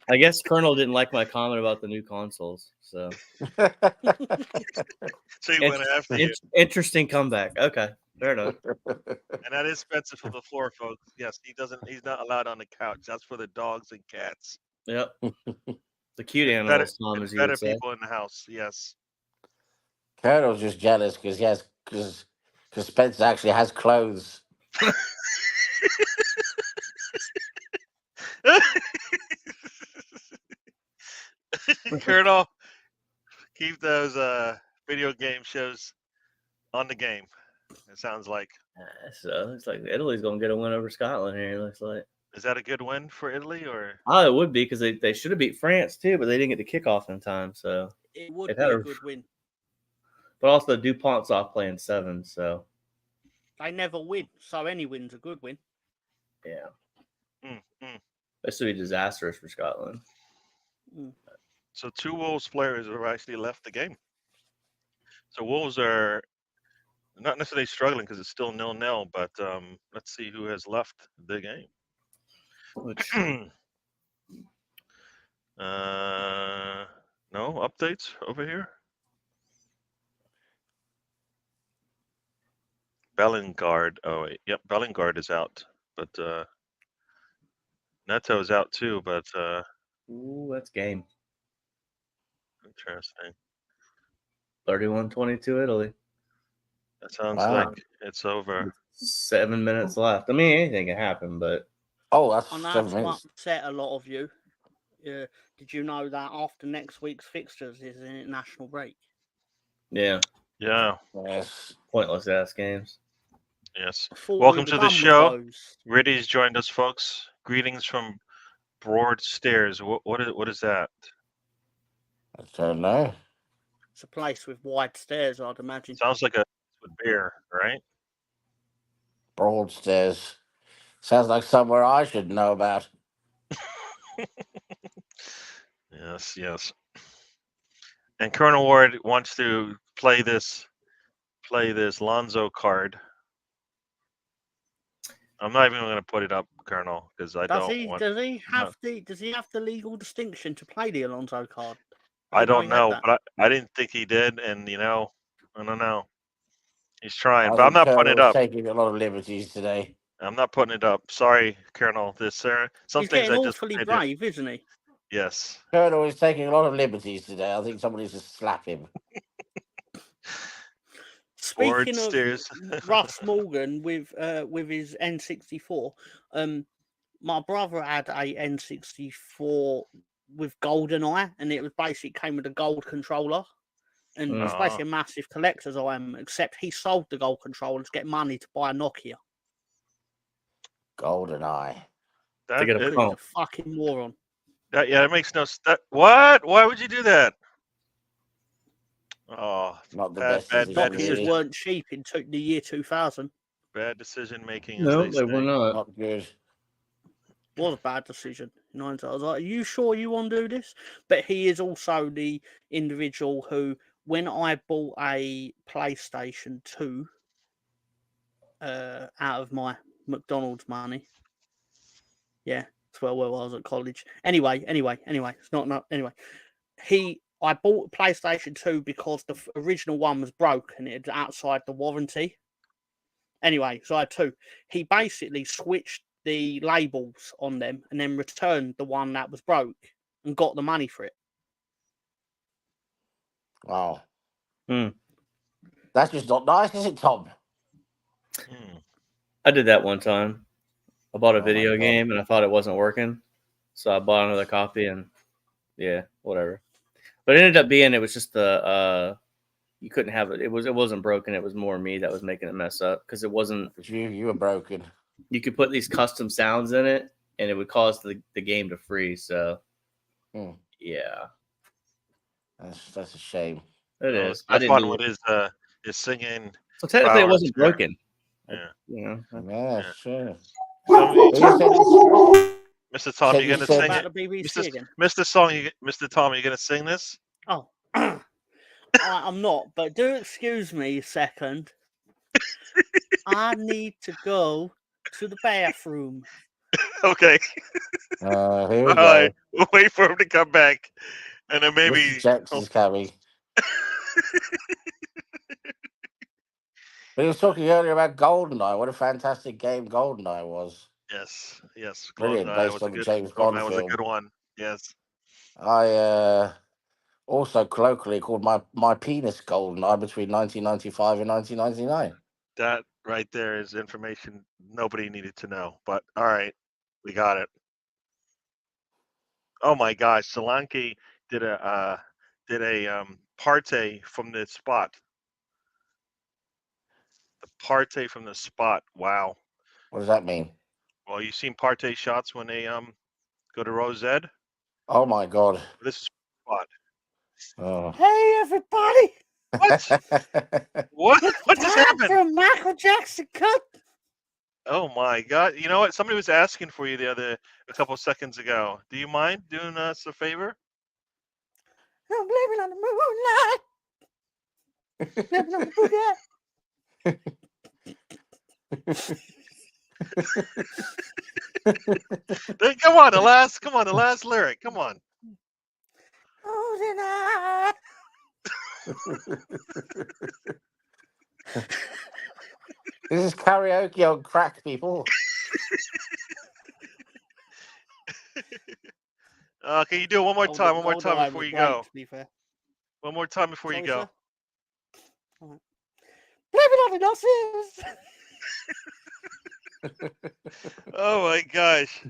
I guess Colonel didn't like my comment about the new consoles. So So he went after you. interesting comeback. Okay, fair enough. And that is Spencer for the floor, folks. Yes, he's not allowed on the couch. That's for the dogs and cats. Yep. The cute And animals, Tom, as you better would say. people in the house. Yes. Colonel's just jealous because Spencer actually has clothes. Colonel, keep those video game shows on the game. It sounds like. So it's like Italy's gonna get a win over Scotland here. It looks like. Is that a good win for Italy or? Oh, it would be because they should have beat France too, but they didn't get the kickoff in time. So It would It be had a a- good win. but also DuPont's off playing 7, so They never win, so any win's a good win. yeah. Mm. This would be disastrous for Scotland. So 2 Wolves players have actually left the game. So Wolves are not necessarily struggling because it's still 0-0, but let's see who has left the game. Which No updates over here. Bellingard. Oh wait, yep, Bellingard is out, but Neto is out too. But ooh, that's game. interesting. 31-22 Italy. That sounds Wow. like it's over. 7 minutes left. I mean, anything can happen, but Oh, that's I know 7 it's minutes. upset a lot of you. Did you know that after next week's fixtures is an international break? yeah, Yeah. Yes. pointless ass games. Yes. I thought we Welcome were to the done with show. those. Riddy's joined us, folks. Greetings from Broadstairs. What is that? I don't know. It's a place with wide stairs, I'd imagine. Sounds like a with beer, right? Broadstairs. Sounds like somewhere I should know about. Yes, yes. And Colonel Ward wants to play this Lonzo card. I'm not even going to put it up, Colonel, because I Does don't he? want. Does he have the legal distinction to play the Alonso card? I don't he had know, that. but I didn't think he did, and I don't know. He's trying, I but I'm think not putting it Colonel's up. taking a lot of liberties today. I'm not putting it up. Sorry, Colonel. Some He's things getting I just awfully did. brave, isn't he? Yes. Colonel is taking a lot of liberties today. I think somebody should slap him. Speaking of Broadstairs. Russ Morgan with his N64, my brother had a N64 with GoldenEye, and it was basically came with a gold controller, and it's basically a massive collector's item. Except he sold the gold controller to get money to buy a Nokia. GoldenEye. To get a He's phone. a fucking moron. That makes no sense. What? Why would you do that? Oh, Not the bad, best bad, decision, bad Nokias decision. really. weren't cheap in the year 2000. Bad decision making. No, as they were not. Not good. Was a bad decision. I was like, are you sure you want to do this? But he is also the individual who, when I bought a PlayStation 2 out of my McDonald's money, yeah, it's where I was at college. Anyway, it's not anyway. I bought a PlayStation 2 because the original one was broke and it was outside the warranty. Anyway, so I had 2. He basically switched the labels on them and then returned the one that was broke and got the money for it. Wow. That's just not nice, is it, Tom? I did that one time. I bought a Oh my video God. game and I thought it wasn't working, so I bought another copy and yeah, whatever. But it ended up being it was just the you couldn't have it. It wasn't broken. It was more me that was making it mess up because it wasn't. You were broken. You could put these custom sounds in it and it would cause the game to freeze. So yeah, That's a shame. it is. I That's didn't fun do with it. his singing. So technically, it powers wasn't there. broken. Yeah. You know. Yeah, sure. Mr. Tom, Said you you gonna said- sing About it? the BBC again. Mr. Tom, you gonna sing this? Oh, I'm not. But do excuse me a second. I need to go to the bathroom. Okay. Here we All go. right. We'll wait for him to come back, and then Mr. maybe. Jackson's coming. We were talking earlier about GoldenEye. What a fantastic game GoldenEye was. Yes. Yes. Brilliant, GoldenEye based was a on the good. James Bond GoldenEye was a film. good one. Yes. I also colloquially called my penis GoldenEye between 1995 and 1999. That right there is information nobody needed to know. But all right, we got it. Oh my gosh, Solanke did a parte from the spot. The parte from the spot. Wow. What does that mean? Well, you seen parte shots when they go to Rose Ed? Oh my God. This is spot. Oh. Hey, everybody! What? What? It's What just time happened? for a Michael Jackson cut. Oh my God! You know what? Somebody was asking for you a couple seconds ago. Do you mind doing us a favor? I'm living on the moonlight. Living on the boogie. Come on, the last lyric. Come on. Oh, tonight. This is karaoke on crack, people. Can you do it one more time? One more time GoldenEye before was you great, go. to be fair. One more time before you Sorry, go. sir? All right. Living on the nurses. Oh my gosh.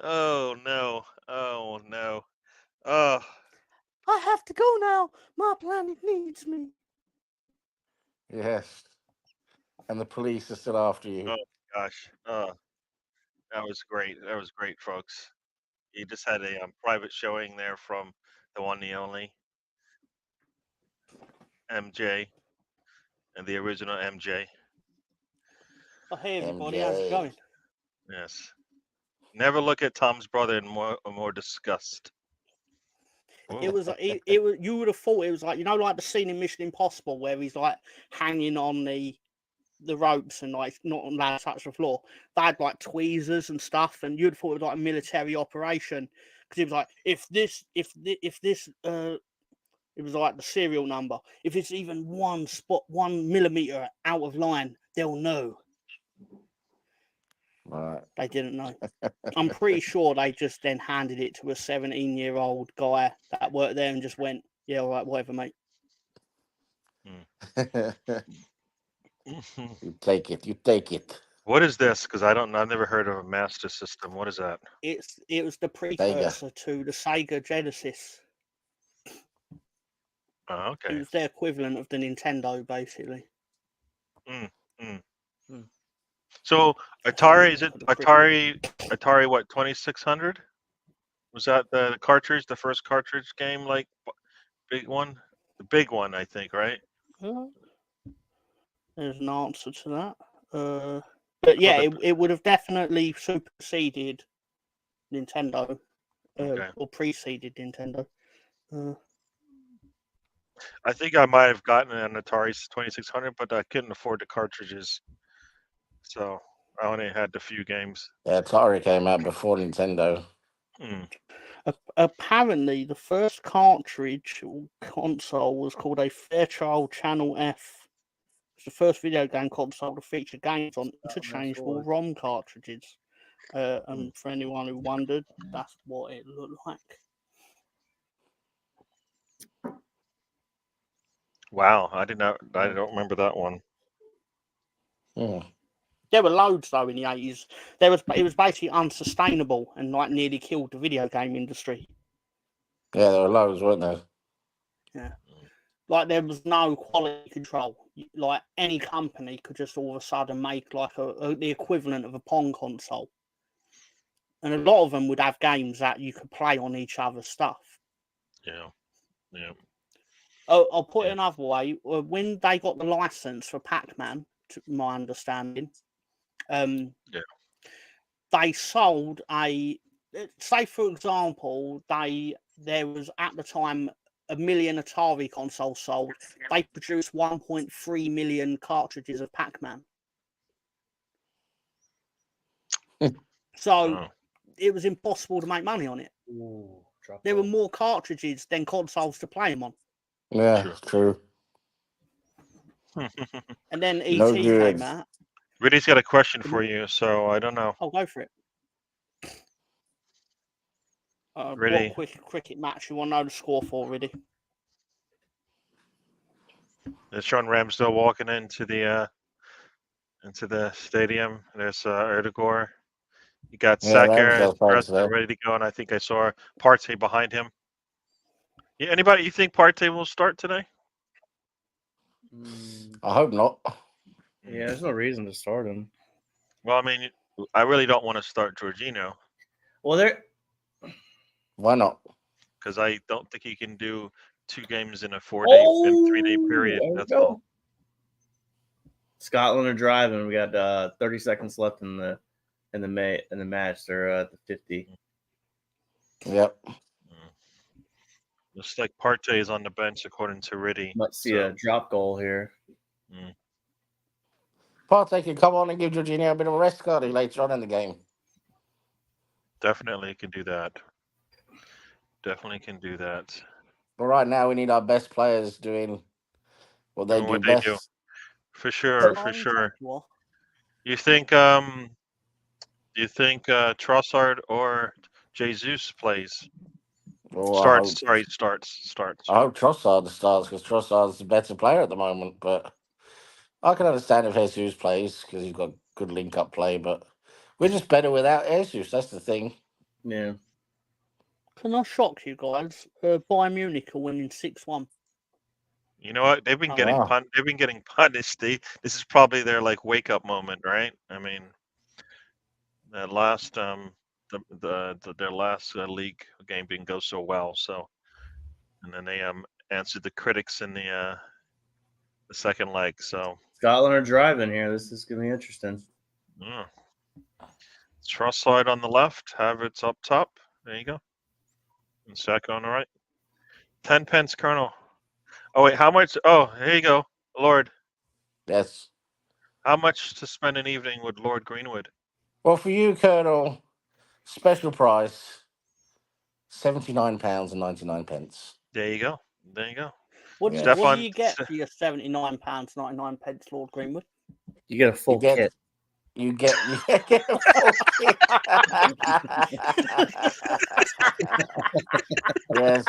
Oh no. Oh no. Oh. I have to go now. My planet needs me. Yes. And the police are still after you. Oh gosh. That was great. That was great, folks. You just had a private showing there from the one, the only MJ, and the original MJ. Oh, hey, everybody. How's it going? Yes. Never look at Tom's brother in more disgust. It was. It was. You would have thought it was like, you know, like the scene in Mission Impossible where he's like hanging on the ropes and like not allowed to touch the floor. They had like tweezers and stuff, and you'd thought it was like a military operation because it was like if this it was like the serial number. If it's even 1 millimeter out of line, they'll know. Right. They didn't know. I'm pretty sure they just then handed it to a 17-year-old guy that worked there and just went, "Yeah, all right, whatever, mate." You take it. You take it. What is this? Because I've never heard of a Master System. What is that? It was the precursor to the Sega Genesis. Oh, okay. It was their equivalent of the Nintendo, basically. So Atari, is it Atari what, 2600? Was that the cartridge, the first cartridge game, like big one? The big one, I think, right? There's an answer to that. But yeah, it would have definitely superseded Nintendo, or preceded Nintendo. I think I might have gotten an Atari 2600, but I couldn't afford the cartridges, so I only had the few games. Yeah, Atari came out before Nintendo. Apparently, the first cartridge console was called a Fairchild Channel F. It's the first video game console to feature games on interchangeable ROM cartridges. And for anyone who wondered, that's what it looked like. Wow, I don't remember that one. There were loads though in the 80s. It was basically unsustainable and like nearly killed the video game industry. Yeah, there were loads, weren't there? Yeah. Like there was no quality control. Like any company could just all of a sudden make like the equivalent of a Pong console. And a lot of them would have games that you could play on each other's stuff. Yeah. Oh, I'll put it another way. When they got the license for Pac-Man, to my understanding, they sold say for example, there was at the time 1 million Atari consoles sold, they produced 1.3 million cartridges of Pac-Man. So Oh, it was impossible to make money on it. Ooh, drop There were ball. more cartridges than consoles to play them on. Yeah, true. And then ET No good. came out. Riddy's got a question for you, so I don't know. I'll go for it. Riddy. What cricket match you want to know the score for, Riddy? There's Sean Ramsdale walking into the stadium. There's Erdogan. You got Yeah, Saka and Ramsdale's playing Preston today. ready to go, and I think I saw Partey behind him. Yeah, anybody you think Partey will start today? I hope not. Yeah, there's no reason to start him. Well, I mean, I really don't want to start Jorginho Well, there. Why not? because I don't think he can do 2 games in a 4-day and 3-day period. There we That's go. all. Scotland are driving. We got 30 seconds left in the match. They're at the 50. Yep. Looks like Partey is on the bench according to Riddy. Might see a drop goal here. Partey can come on and give Jorginho a bit of a rest, can't he, later on in the game? Definitely can do that. Definitely can do that. But right now, we need our best players doing what they Doing do what they best. do. For sure, for sure. You think Trossard or Jesus plays? Starts. I hope Trossard starts because Trossard's the better player at the moment. But I can understand if Jesus plays because he's got good link-up play. But we're just better without Jesus. That's the thing. Yeah. Can I shock you guys? Bayern Munich are winning 6-1. You know what? They've been getting wow. They've been getting punished. This is probably their like wake up moment, right? I mean, that last their last league game didn't go so well. So, and then they answered the critics in the second leg. So Scotland are driving here. This is gonna be interesting. yeah. Trossard on the left, Havertz up top. There you go. And Saka on the right. 10 pence, Colonel. Oh wait, how much? Oh, here you go, Lord. Yes. How much to spend an evening with Lord Greenwood? Well, for you, Colonel, special price, £79.99. There you go. There you go. What Yes. do you get for your £79.99, Lord Greenwood? You get a full kit. You get a full kit. Yes.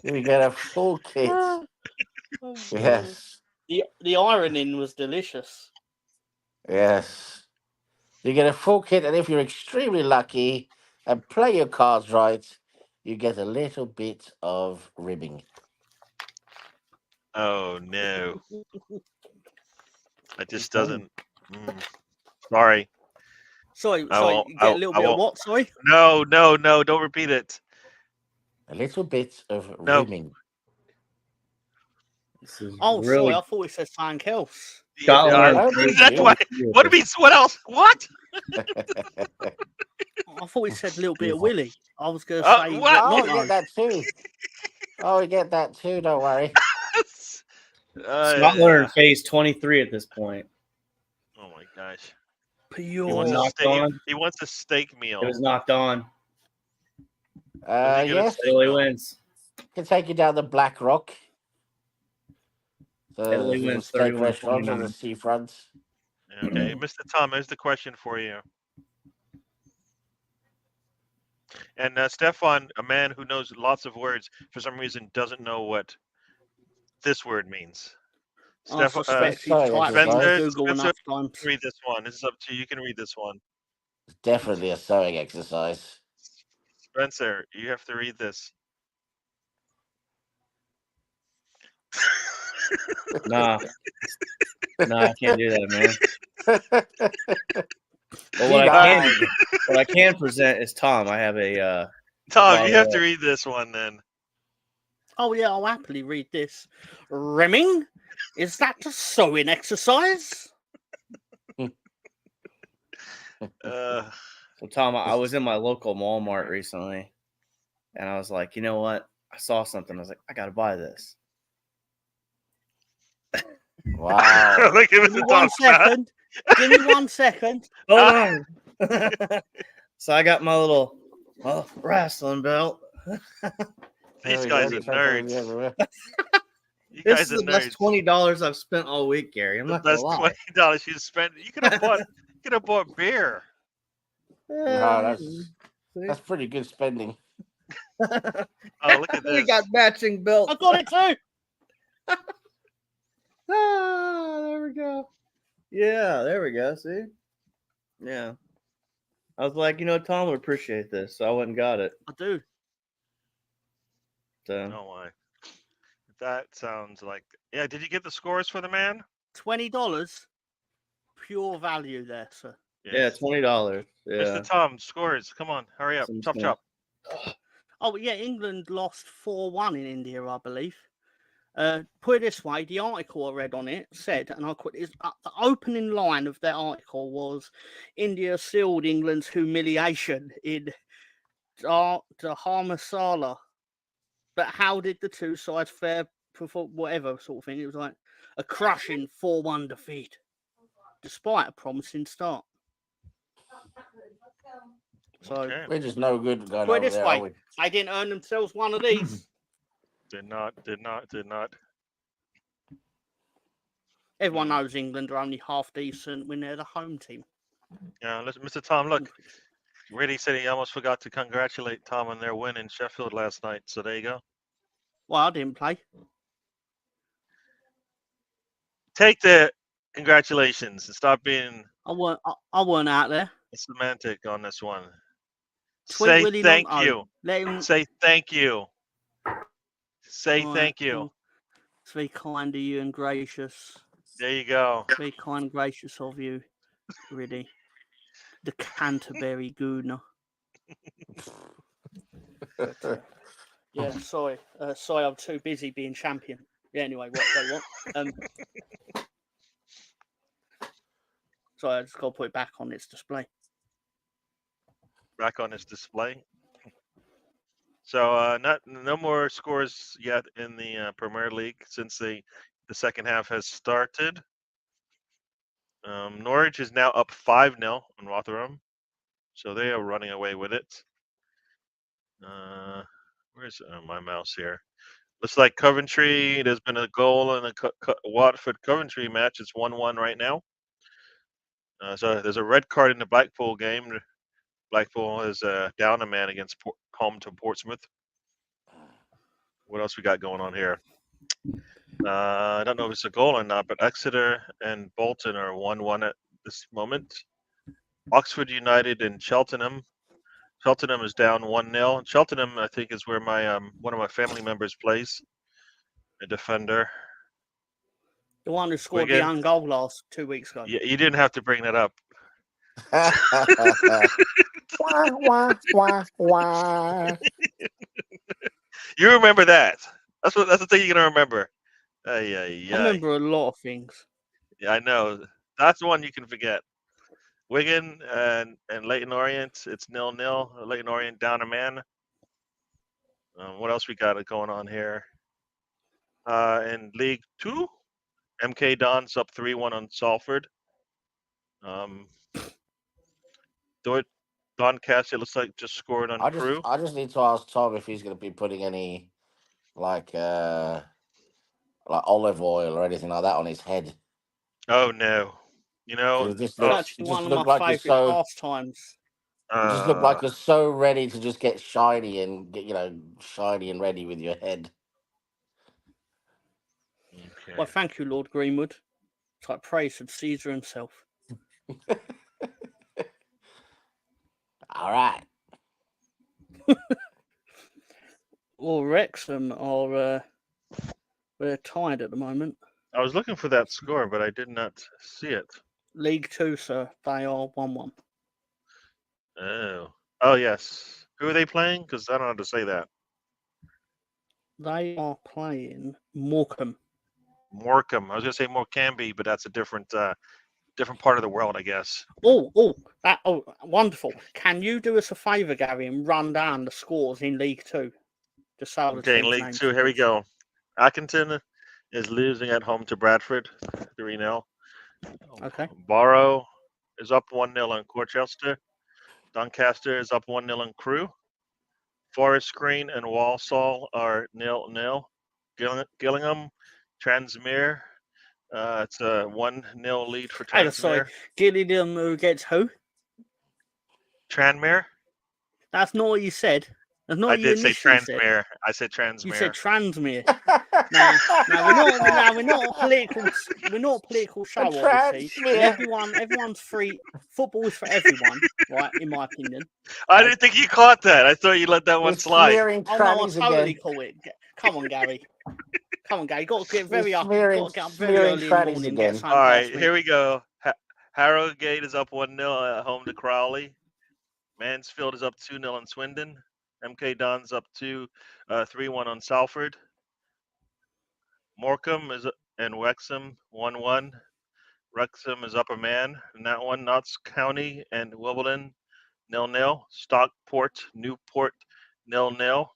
You get a full kit. Yes. The ironing was delicious. Yes. You get a full kit, and if you're extremely lucky and play your cards right, you get a little bit of ribbing. Oh no. It just doesn't. Sorry. Sorry, you get a little bit of what? Sorry? No, don't repeat it. A little bit of No. ribbing. Oh, sorry, I thought it said something else. That's why. What means? What else? What? I thought it said a little bit of Willy. I was going to say what? Oh, we get that too. Oh, we get that too. Don't worry. Scotland are in phase 23 at this point. Oh my gosh. Pure. He wants a steak meal. It was knocked on. Yes. Italy wins. Can take you down the Black Rock. Italy wins steak restaurant on the seafront. Okay, Mr. Tom, here's the question for you. And Stefan, a man who knows lots of words, for some reason doesn't know what this word means. I suspect he's typed in Google enough times. Read this one. This is up to you. You can read this one. It's definitely a sewing exercise. Spencer, you have to read this. Nah, I can't do that, man. But what I can present is Tom. I have a Tom. You have to read this one then. Oh yeah, I'll happily read this. Rimming? Is that a sewing exercise? So Tom, I was in my local Walmart recently, and I was like, you know what? I saw something. I was like, I gotta buy this. Wow. Look at Give me Mr. 1 Tom. second. Give me 1 second. Hold on. So I got my little wrestling belt. These There we guys go. are Totally nerds. everywhere. You This guys is are the best nerds. $20 I've spent all week, Gary. I'm The not gonna best lie. $20 you spent. You could have bought beer. No, See? that's pretty good spending. Oh, look at We this. got matching belts. I got it too. There we go. Yeah, there we go. See? Yeah. I was like, Tom would appreciate this, so I went and got it. I do. So Oh my. That sounds like. Yeah. Did you get the scores for the man? $20. Pure value there, sir. yeah, $20. Yeah. Mr. Tom, scores. Come on, hurry up. Some Chop stuff. chop. Oh yeah, England lost 4-1 in India, I believe. Put it this way, the article I read on it said, and I quote, the opening line of that article was, India sealed England's humiliation in Dharmasala. But how did the two sides fare for whatever sort of thing? It was like a crushing 4-1 defeat, despite a promising start. So, Okay. We're just no good going put it over this there, way, are we? they didn't earn themselves one of these. Did not. Everyone knows England are only half decent when they're the home team. Yeah, listen, Mr. Tom, look. Really said he almost forgot to congratulate Tom on their win in Sheffield last night. So there you go. Well, I didn't play. Take the congratulations and stop being I weren't out there. semantic on this one. Tweet Say Willie thank Longo. you. Let him. Say thank you. Say All thank right, you. well, it's very kind of you and gracious. There you go. Very kind and gracious of you, really. The Canterbury Gooner. Yeah, sorry. Sorry, I'm too busy being champion. Yeah, anyway, what they want. Sorry, I just got to put it back on its display. Back on its display. So no more scores yet in the Premier League since the second half has started. Norwich is now up 5-0 on Rotherham, so they are running away with it. Where's my mouse here? Looks like Coventry. There's been a goal in the Watford Coventry match. It's 1-1 right now. So there's a red card in the Blackpool game. Blackpool is down a man against home to Portsmouth. What else we got going on here? I don't know if it's a goal or not, but Exeter and Bolton are 1-1 at this moment. Oxford United and Cheltenham. Cheltenham is down 1-0. Cheltenham, I think, is where my one of my family members plays. A defender. The one who scored Wigan. the own goal last 2 weeks ago. You didn't have to bring that up. Wah, wah, wah, wah. You remember that. That's the thing you're gonna remember. I remember a lot of things. Yeah, I know. That's the one you can forget. Wigan and Leyton Orient, it's 0-0. Leyton Orient down a man. What else we got going on here? In League 2, MK Dons up 3-1 on Salford. Doncaster, it looks like just scored on Crewe. I just need to ask Tom if he's going to be putting any like olive oil or anything like that on his head. Oh no! You know, It just It's looks, actually it just one of looked my like favourite pastimes. it just looked like you're so ready to just get shiny and get shiny and ready with your head. Okay. Well, thank you, Lord Greenwood. It's like praise from Caesar himself. All right. Well, Wrexham are they're tied at the moment. I was looking for that score, but I did not see it. League 2, sir. They are 1-1. Oh yes. Who are they playing? Because I don't know how to say that. They are playing Morecambe. Morecambe. I was gonna say Morecambe, but that's a different part of the world, I guess. Oh, wonderful. Can you do us a favour, Gary, and run down the scores in League 2? Just say all the Okay, in teams' League names. 2, here we go. Accrington is losing at home to Bradford, 3-0. Okay. Barrow is up 1-0 on Colchester. Doncaster is up 1-0 on Crewe. Forest Green and Walsall are 0-0. Gillingham, Transmere. It's a 1-0 lead for Hey, sorry. Transmere. Gillingham against who? Tranmere? That's not what you said. That's not I what you did say initially said. Transmere. I said You said Transmere. Transmere. Now we're not. Now we're not a political. We're not a political show, obviously. But everyone's free. Football is for everyone, right? In my opinion. I Okay? didn't think you caught that. I thought you let that one You're slide. smearing Oh no, I trannies totally again. call it. Come on, Gary. Come on, Gary. You got to get You're very up. smearing, Got to get up very smearing early in the trannies morning and again. get All something right, past me. here we go. Harrogate is up 1-0 at home to Crowley. Mansfield is up 2-0 on Swindon. MK Dons up 3-1 on Salford. Morecambe and Wrexham 1-1. Wrexham is up a man in that one. Notts County and Wimbledon 0-0. Stockport, Newport 0-0.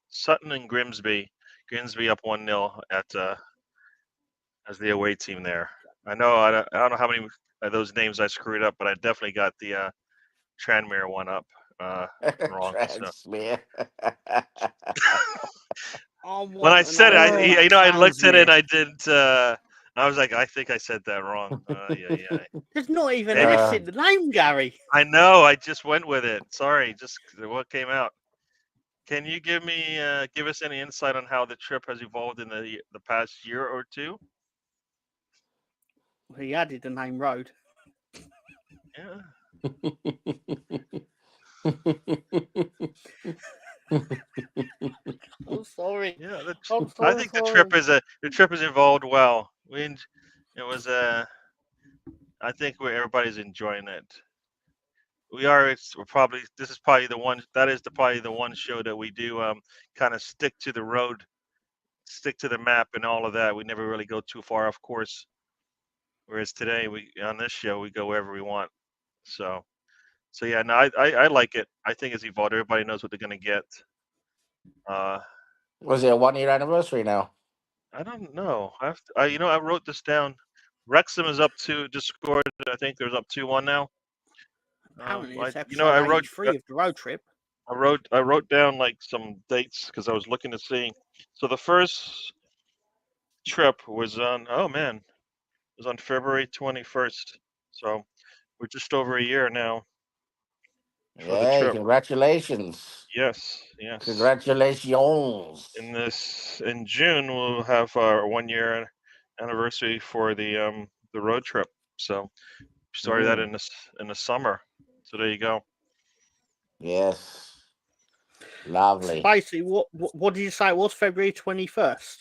Sutton and Grimsby. Grimsby up 1-0 as the away team there. I don't know how many of those names I screwed up, but I definitely got the Tranmere one up wrong. So Transmere. when I said it, I looked at it and Transmere. I didn't. I was like, I think I said that wrong. Yeah. There's not even Maybe. S in the name, Gary. I know. I just went with it. Sorry, just what came out. Can you give us any insight on how the trip has evolved in the past year or two? He added the name Road. Yeah. I'm sorry. Yeah, I I think the trip has evolved well. I think everybody's enjoying it. We're probably this is probably the one that is probably the one show that we do kind of stick to the road, stick to the map and all of that. We never really go too far off course. Whereas today on this show we go wherever we want. So yeah, no, I like it. I think it's evolved. Everybody knows what they're gonna get. Was it a 1-year anniversary now? I don't know. I wrote this down. Wrexham is up just scored. I think there's up 2-1 now. Apparently, it's episode 83 of the road trip. I wrote down like some dates because I was looking to see. So the first trip was on. Oh man, it was on February 21st. So we're just over a year now for the Hey, trip. congratulations. Yes. Congratulations. In June we'll have our 1-year anniversary for the road trip. So we started that in the summer. So there you go. Yes. Lovely. So basically, what did you say? It was February 21st.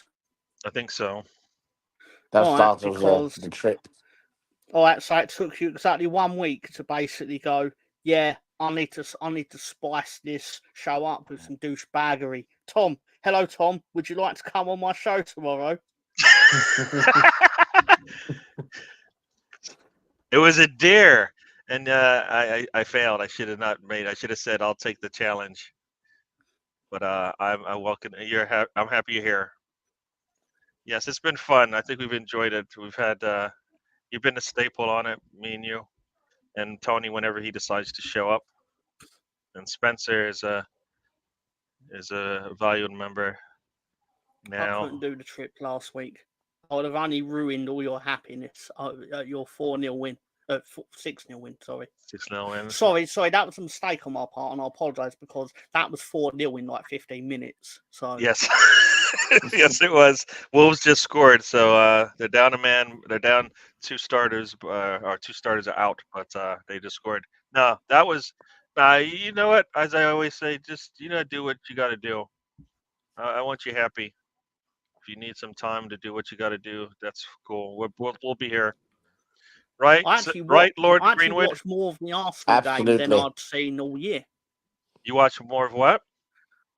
I think so. That starts the trip. All right, so it took you exactly 1 week to basically go. Yeah, I need to spice this show up with some douchebaggery. Tom, hello, Tom. Would you like to come on my show tomorrow? It was a dare, and I failed. I should have said I'll take the challenge. But I'm welcome. I'm happy you're here. Yes, it's been fun. I think we've enjoyed it. We've had you've been a staple on it, me and you, and Tony whenever he decides to show up, and Spencer is a valued member now. I couldn't do the trip last week. I would have only ruined all your happiness at your 4-0 win. 6-0 win, sorry. 6-0 win. Sorry, that was a mistake on my part, and I apologise because that was 4-0 in like 15 minutes. So yes, yes, it was. Wolves just scored, so they're down a man. They're down 2 starters, or 2 starters are out, but they just scored. No, that was. You know what? As I always say, just do what you got to do. I want you happy. If you need some time to do what you got to do, that's cool. We'll be here. Right, Lord Greenwood. Watched more of the Arsenal game than I'd seen all year. You watched more of what?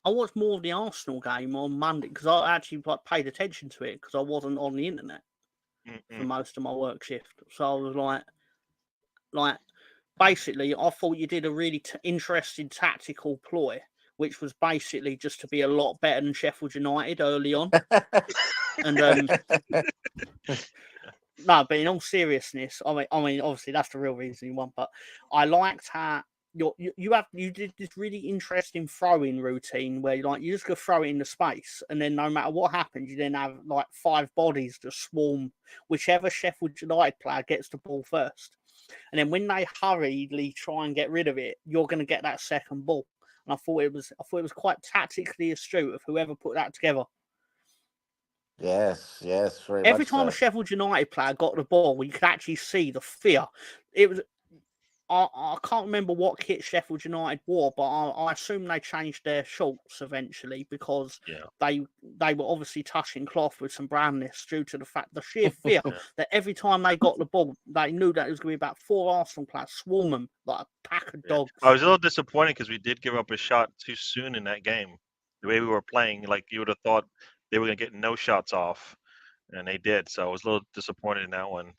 I watched more of the Arsenal game on Monday because I actually paid attention to it because I wasn't on the internet for most of my work shift. So I was like, basically, I thought you did a really interesting tactical ploy which was basically just to be a lot better than Sheffield United early on. And no, but in all seriousness, I mean, obviously that's the real reason you won. But I liked how you did this really interesting throwing routine where you just go throw it in the space, and then no matter what happens, you then have like 5 bodies to swarm whichever Sheffield United player gets the ball first. And then when they hurriedly try and get rid of it, you're going to get that second ball. And I thought it was quite tactically astute of whoever put that together. Yes, very Every much time a so. Sheffield United player got the ball, you could actually see the fear. It was. I can't remember what kit Sheffield United wore, but I assume they changed their shorts eventually because they were obviously touching cloth with some brownness due to the sheer fear that every time they got the ball, they knew that it was going to be about 4 Arsenal players swarm them like a pack of dogs. I was a little disappointed because we did give up a shot too soon in that game. The way we were playing, like you would have thought they were going to get no shots off, and they did. So I was a little disappointed in that one.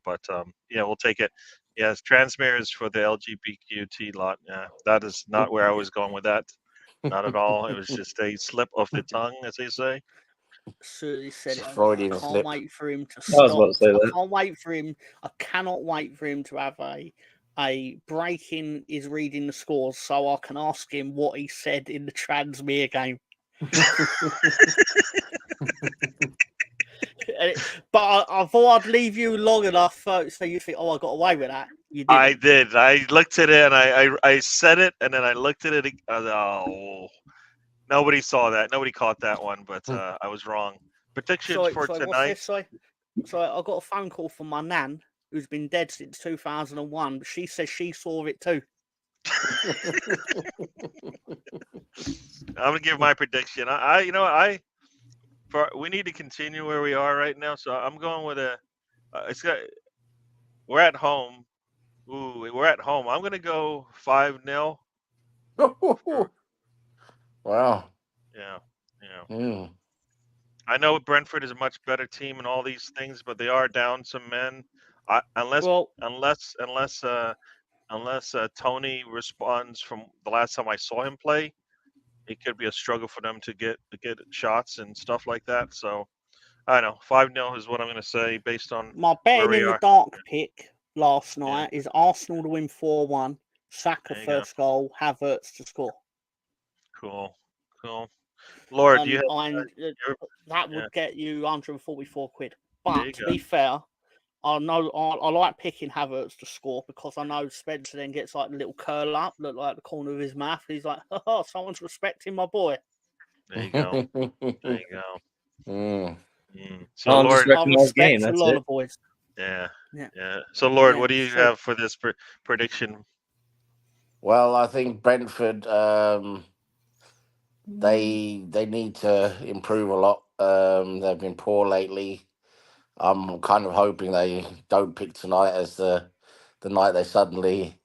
But yeah, we'll take it. Yes, transmitters for the LGBTQT lot. That is not where I was going with that. Not at all. It was just a slip of the tongue, as they say. Absolutely said it. I Freudian can't slip. wait for him to I was stop. about to say I that. can't wait for him. I cannot wait for him to have a break in his reading the scores so I can ask him what he said in the Transmere game. But I thought I'd leave you long enough so you think, oh, I got away with that. You didn't. I did. I looked at it and I said it, and then I looked at it. Oh, nobody saw that. Nobody caught that one, but I was wrong. Predictions for What's tonight. this? So I got a phone call from my nan, who's been dead since 2001. But she says she saw it too. I'm gonna give my prediction. We need to continue where we are right now. So I'm going with we're at home. Ooh, we're at home. I'm gonna go 5-0. Wow. Yeah. Mm. I know Brentford is a much better team and all these things, but they are down some men. Unless Tony responds from the last time I saw him play, it could be a struggle for them to get shots and stuff like that. So I don't know 5-0 is what I'm going to say based on my where betting we in the are. dark pick last Yeah. night is Arsenal to win 4-1, Saka There you first goal, Havertz to score. Cool. Lord, you that would get you 144 quid. There But you to go. be fair, I know I like picking Havertz to score because I know Spencer then gets like the little curl up, look like the corner of his mouth. He's like, oh, someone's respecting my boy. There you go. Mm. So I'm just Lord, I recognize game. respect a That's lot it. of boys. yeah. So Lord, Yeah, what do you so- have for this prediction? Well, I think Brentford they need to improve a lot. They've been poor lately. I'm kind of hoping they don't pick tonight as the night they suddenly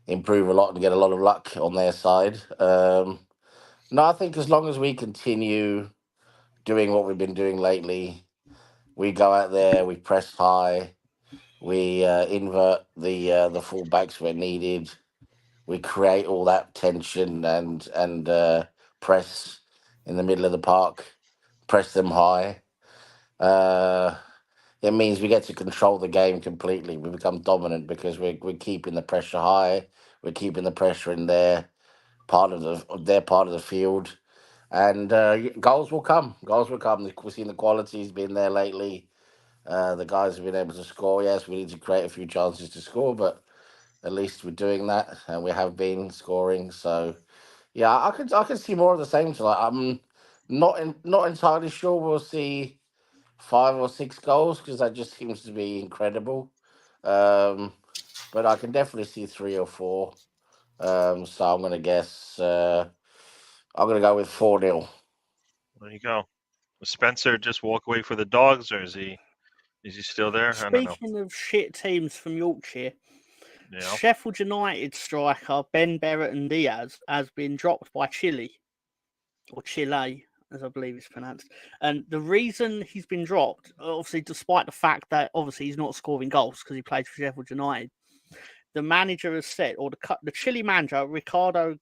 improve a lot and get a lot of luck on their side. No, I think as long as we continue doing what we've been doing lately, we go out there, we press high, we invert the fullbacks where needed, we create all that tension and press in the middle of the park, press them high. It means we get to control the game completely. We become dominant because we're keeping the pressure high. We're keeping the pressure in their part of their part of the field, and goals will come. Goals will come. We've seen the quality's been there lately. The guys have been able to score. Yes, we need to create a few chances to score, but at least we're doing that, and we have been scoring. So, yeah, I could see more of the same tonight. I'm not entirely sure we'll see 5 or 6 goals because that just seems to be incredible. But I can definitely see 3 or 4. So I'm gonna guess. I'm gonna go with 4-0. There you go. Was Spencer just walk away for the dogs, or is he still there? I don't know. Speaking of shit teams from Yorkshire, Yeah. Sheffield United striker Ben Berrett Diaz has been dropped by Chile, or Chile, as I believe it's pronounced. And the reason he's been dropped, obviously, despite the fact that obviously he's not scoring goals because he played for Sheffield United, the manager has said, or the Chile manager, Ricardo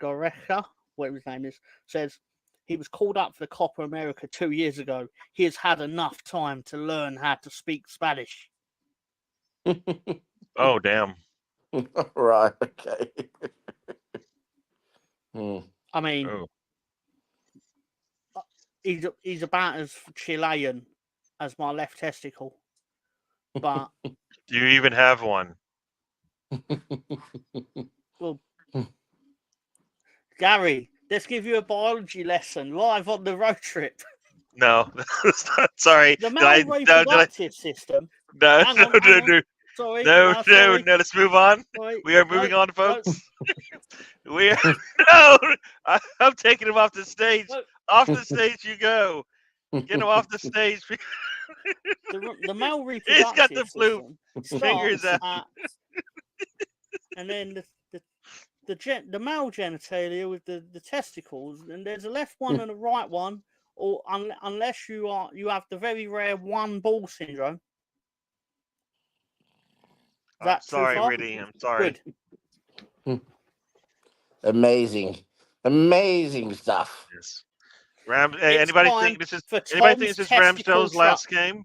Gareca, whatever his name is, says he was called up for the Copa America 2 years ago. He has had enough time to learn how to speak Spanish. Oh, damn. Right. Okay. I mean, Oh. he's about as Chilean as my left testicle. But Do you even have one? well, Gary, let's give you a biology lesson live on the road trip. No. Sorry. The Did male I, reproductive system. no, Hang no, on, no, hang on. no, Sorry, no, no, sorry. no. Let's move on. Sorry. We are moving on, No. folks. We are no. I'm taking him off the stage. No. Off the stage you go. Get him off the stage. The male He's got reproductive the flu. system Figures starts out. and then the male genitalia with the testicles, and there's a left one and a right one, or unless you have the very rare one ball syndrome. Is that too Sorry, far? Riddy. I'm sorry. Good. Amazing stuff. Yes. It's anybody time think this is for anybody Tom's think this is testicle Ramsdale's last truck. game?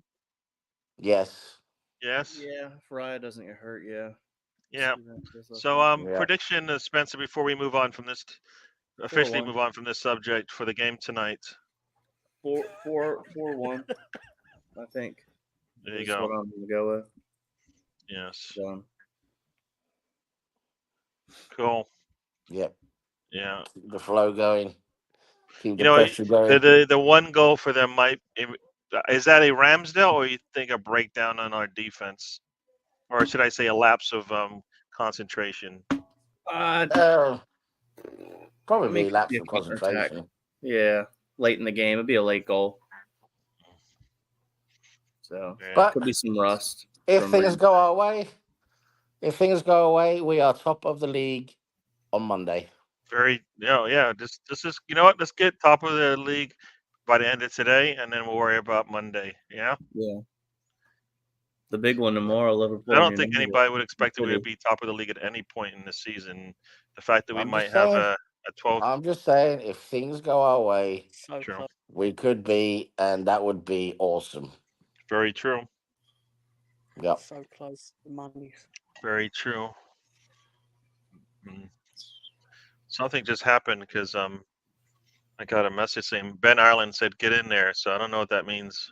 Yes. Yes. Yeah, if Raya doesn't get hurt, yeah. Yeah. So So Yeah. prediction, Spencer, before we move on from this, officially 4-1. move on from this subject for the game tonight. 4-1, I think. There you Is go. what I'm gonna go with. Yes. So, Cool. Yep. Yeah. Keep the flow going. Keep You the know, pressure going. the one goal for them might is that a Ramsdale, or you think a breakdown on our defense, or should I say a lapse of concentration? Probably could lapse be a of counterattack. concentration. Yeah, late in the game, it'd be a late goal. So Yeah. But could be some rust. if from things Ram- go our way, we are top of the league on Monday. Very, yeah. This is, you know what? Let's get top of the league by the end of today, and then we'll worry about Monday. Yeah. Yeah. The big one tomorrow, Liverpool. I don't and think United. anybody would expect that we City. would be top of the league at any point in the season. The fact that we I'm might just have saying. a 12. I'm just saying, if things go our way, So True. close. we could be, and that would be awesome. Very true. Yep. So close. The money's. Very true. Something just happened because I got a message saying Ben Ireland said get in there, so I don't know what that means.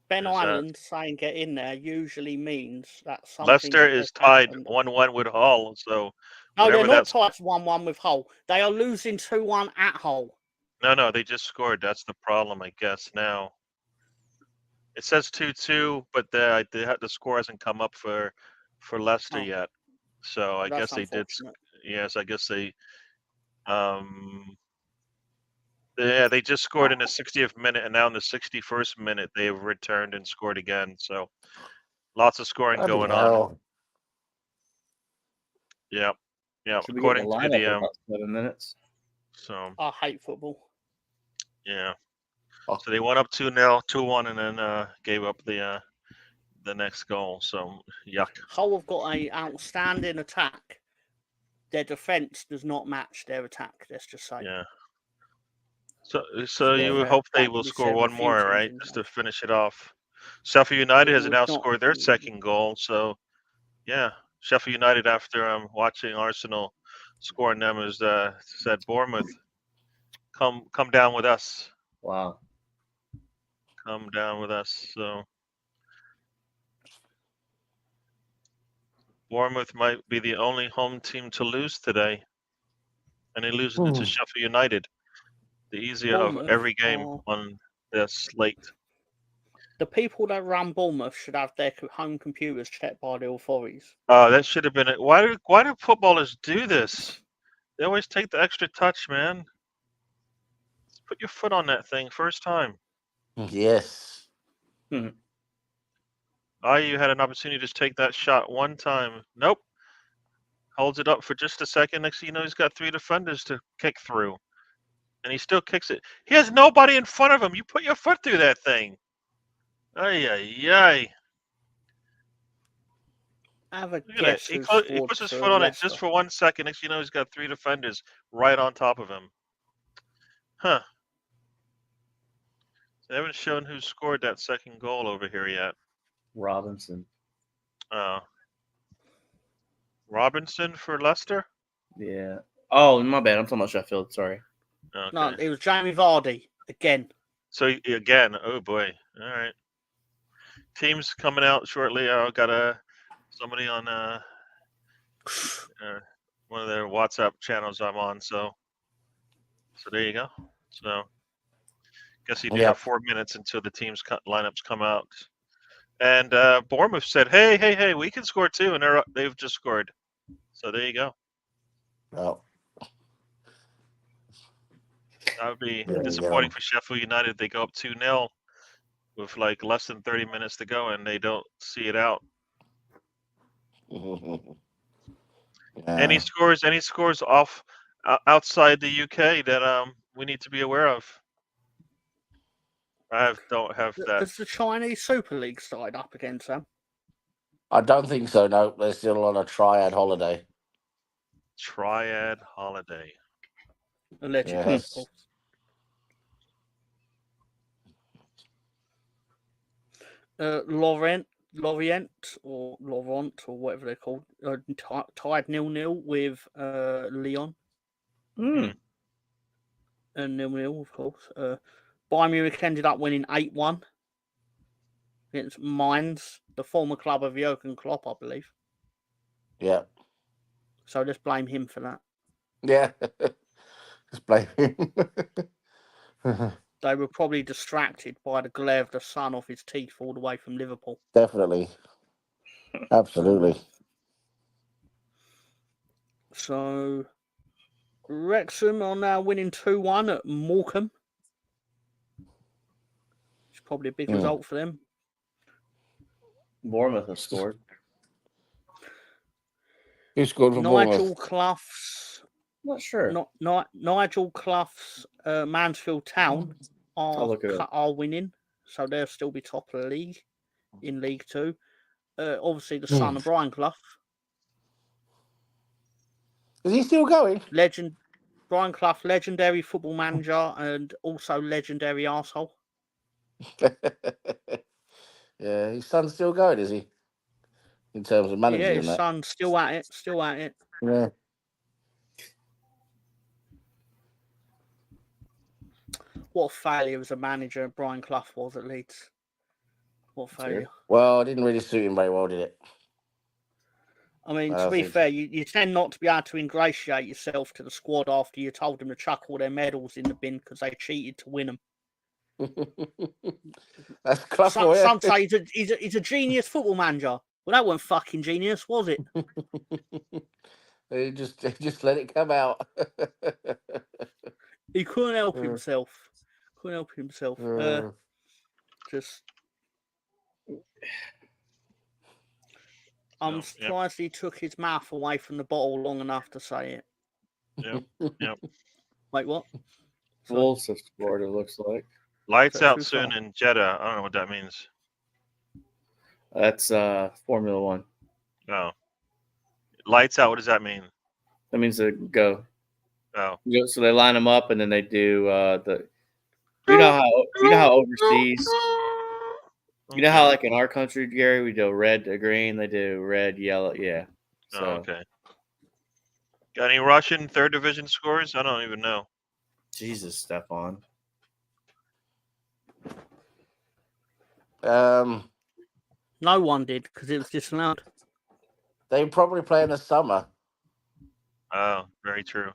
Ben Is that- Island saying get in there usually means that something Leicester has is tied happened. 1-1 with Hull, so No, they're whatever not that's. tied 1-1 with Hull. They are losing 2-1 at Hull. No, they just scored. That's the problem, I guess. Now it says 2-2, but the score hasn't come up for Leicester Oh. yet. So I That's guess they did. unfortunate. Yes, I guess they. Yeah, they just scored in the 60th minute, and now in the 61st minute they have returned and scored again. So lots of scoring Bloody going on. hell. Yeah. Should we get the According to lineup the in about 7 minutes? so I hate football. yeah. Oh. So they went up 2-0, 2-1, and then gave up the next goal. So yuck. Hull have got an outstanding attack. Their defence does not match their attack. Let's just say. Yeah. So Yeah, you yeah. hope they That will we score said one a few more, times right? in Just to life. finish it off. Sheffield United has It now was not- scored their second goal. So yeah, Sheffield United, after watching Arsenal scoring them, has said Bournemouth, come down with us. Wow. Come down with us. So Bournemouth might be the only home team to lose today, and they lose it to Sheffield United, the easier of Bournemouth every game are- on their slate. The people that run Bournemouth should have their home computers checked by the authorities. That should have been it. Why do footballers do this? They always take the extra touch, man. Just put your foot on that thing first time. Yes. You had an opportunity to just take that shot one time. Nope. Holds it up for just a second. Next thing you know, he's got 3 defenders to kick through. And he still kicks it. He has nobody in front of him. You put your foot through that thing. Ay. Have a Look at it. guess He, who he scored puts his for foot on it Leicester. just for 1 second. Next, you know, he's got 3 defenders right on top of him. Huh. They haven't shown who scored that second goal over here yet. Robinson. Oh. Robinson for Leicester? Yeah. Oh, my bad. I'm talking about Sheffield. Sorry. Okay. No, it was Jamie Vardy again. So again, oh boy. All right. Teams coming out shortly. I got somebody on one of their WhatsApp channels I'm on. So there you go. So guess you do have 4 minutes until the teams lineups come out. And Bournemouth said, "Hey, we can score too," and they've just scored. So there you go. Oh, That would be There you disappointing go. for Sheffield United. They go up 2-0 with like less than 30 minutes to go, and they don't see it out. Any scores off outside the UK that we need to be aware of? Don't have that. Has the Chinese Super League started up again, Sam? I don't think so. No, they're still on a triad holiday. Triad holiday. Allegedly, Yes. of course. Lorient or Laurent or whatever they're called, tied 0-0 with Lyon. Mm. And 0-0, of course. Bayern Munich ended up winning 8-1 against Mainz, the former club of Jurgen Klopp, I believe. Yeah. So let's blame him for that. Yeah. Just blame him. They were probably distracted by the glare of the sun off his teeth all the way from Liverpool. Definitely. Absolutely. So Wrexham are now winning 2-1 at Morecambe. It's probably a big result for them. Bournemouth has scored. Who scored for Nigel Bournemouth? Clough's Not sure. Nigel Clough's Mansfield Town I'll look it up. are winning, so they'll still be top of the league in League Two. Obviously, the son of Brian Clough. Is he still going? Brian Clough, legendary football manager and also legendary arsehole. Yeah, his son's still going, is he? In terms of managing Yeah, his and that. son's still at it. Yeah. What a failure as a manager Brian Clough was at Leeds. What a failure. Well, it didn't really suit him very well, did it? I mean, to be fair, you tend not to be able to ingratiate yourself to the squad after you told them to chuck all their medals in the bin because they cheated to win them. That's Clough, yeah. Some say he's a genius football manager. Well, that wasn't fucking genius, was it? He just let it come out. He couldn't help himself. Just. I'm surprised he took his mouth away from the bottle long enough to say it. Yep. Wait, what? Wolves have scored, it looks like. Lights out soon in Jeddah. I don't know what that means. That's Formula One. Oh. Lights out, what does that mean? That means to go. Oh. So they line them up and then they do you know how overseas, you know how like in our country, Gary, we do red to green, they do red, yellow, yeah. So. Oh, okay. Got any Russian third division scores? I don't even know. Jesus, Stefan. No one did because it was disallowed. They probably play in the summer. Oh, very true.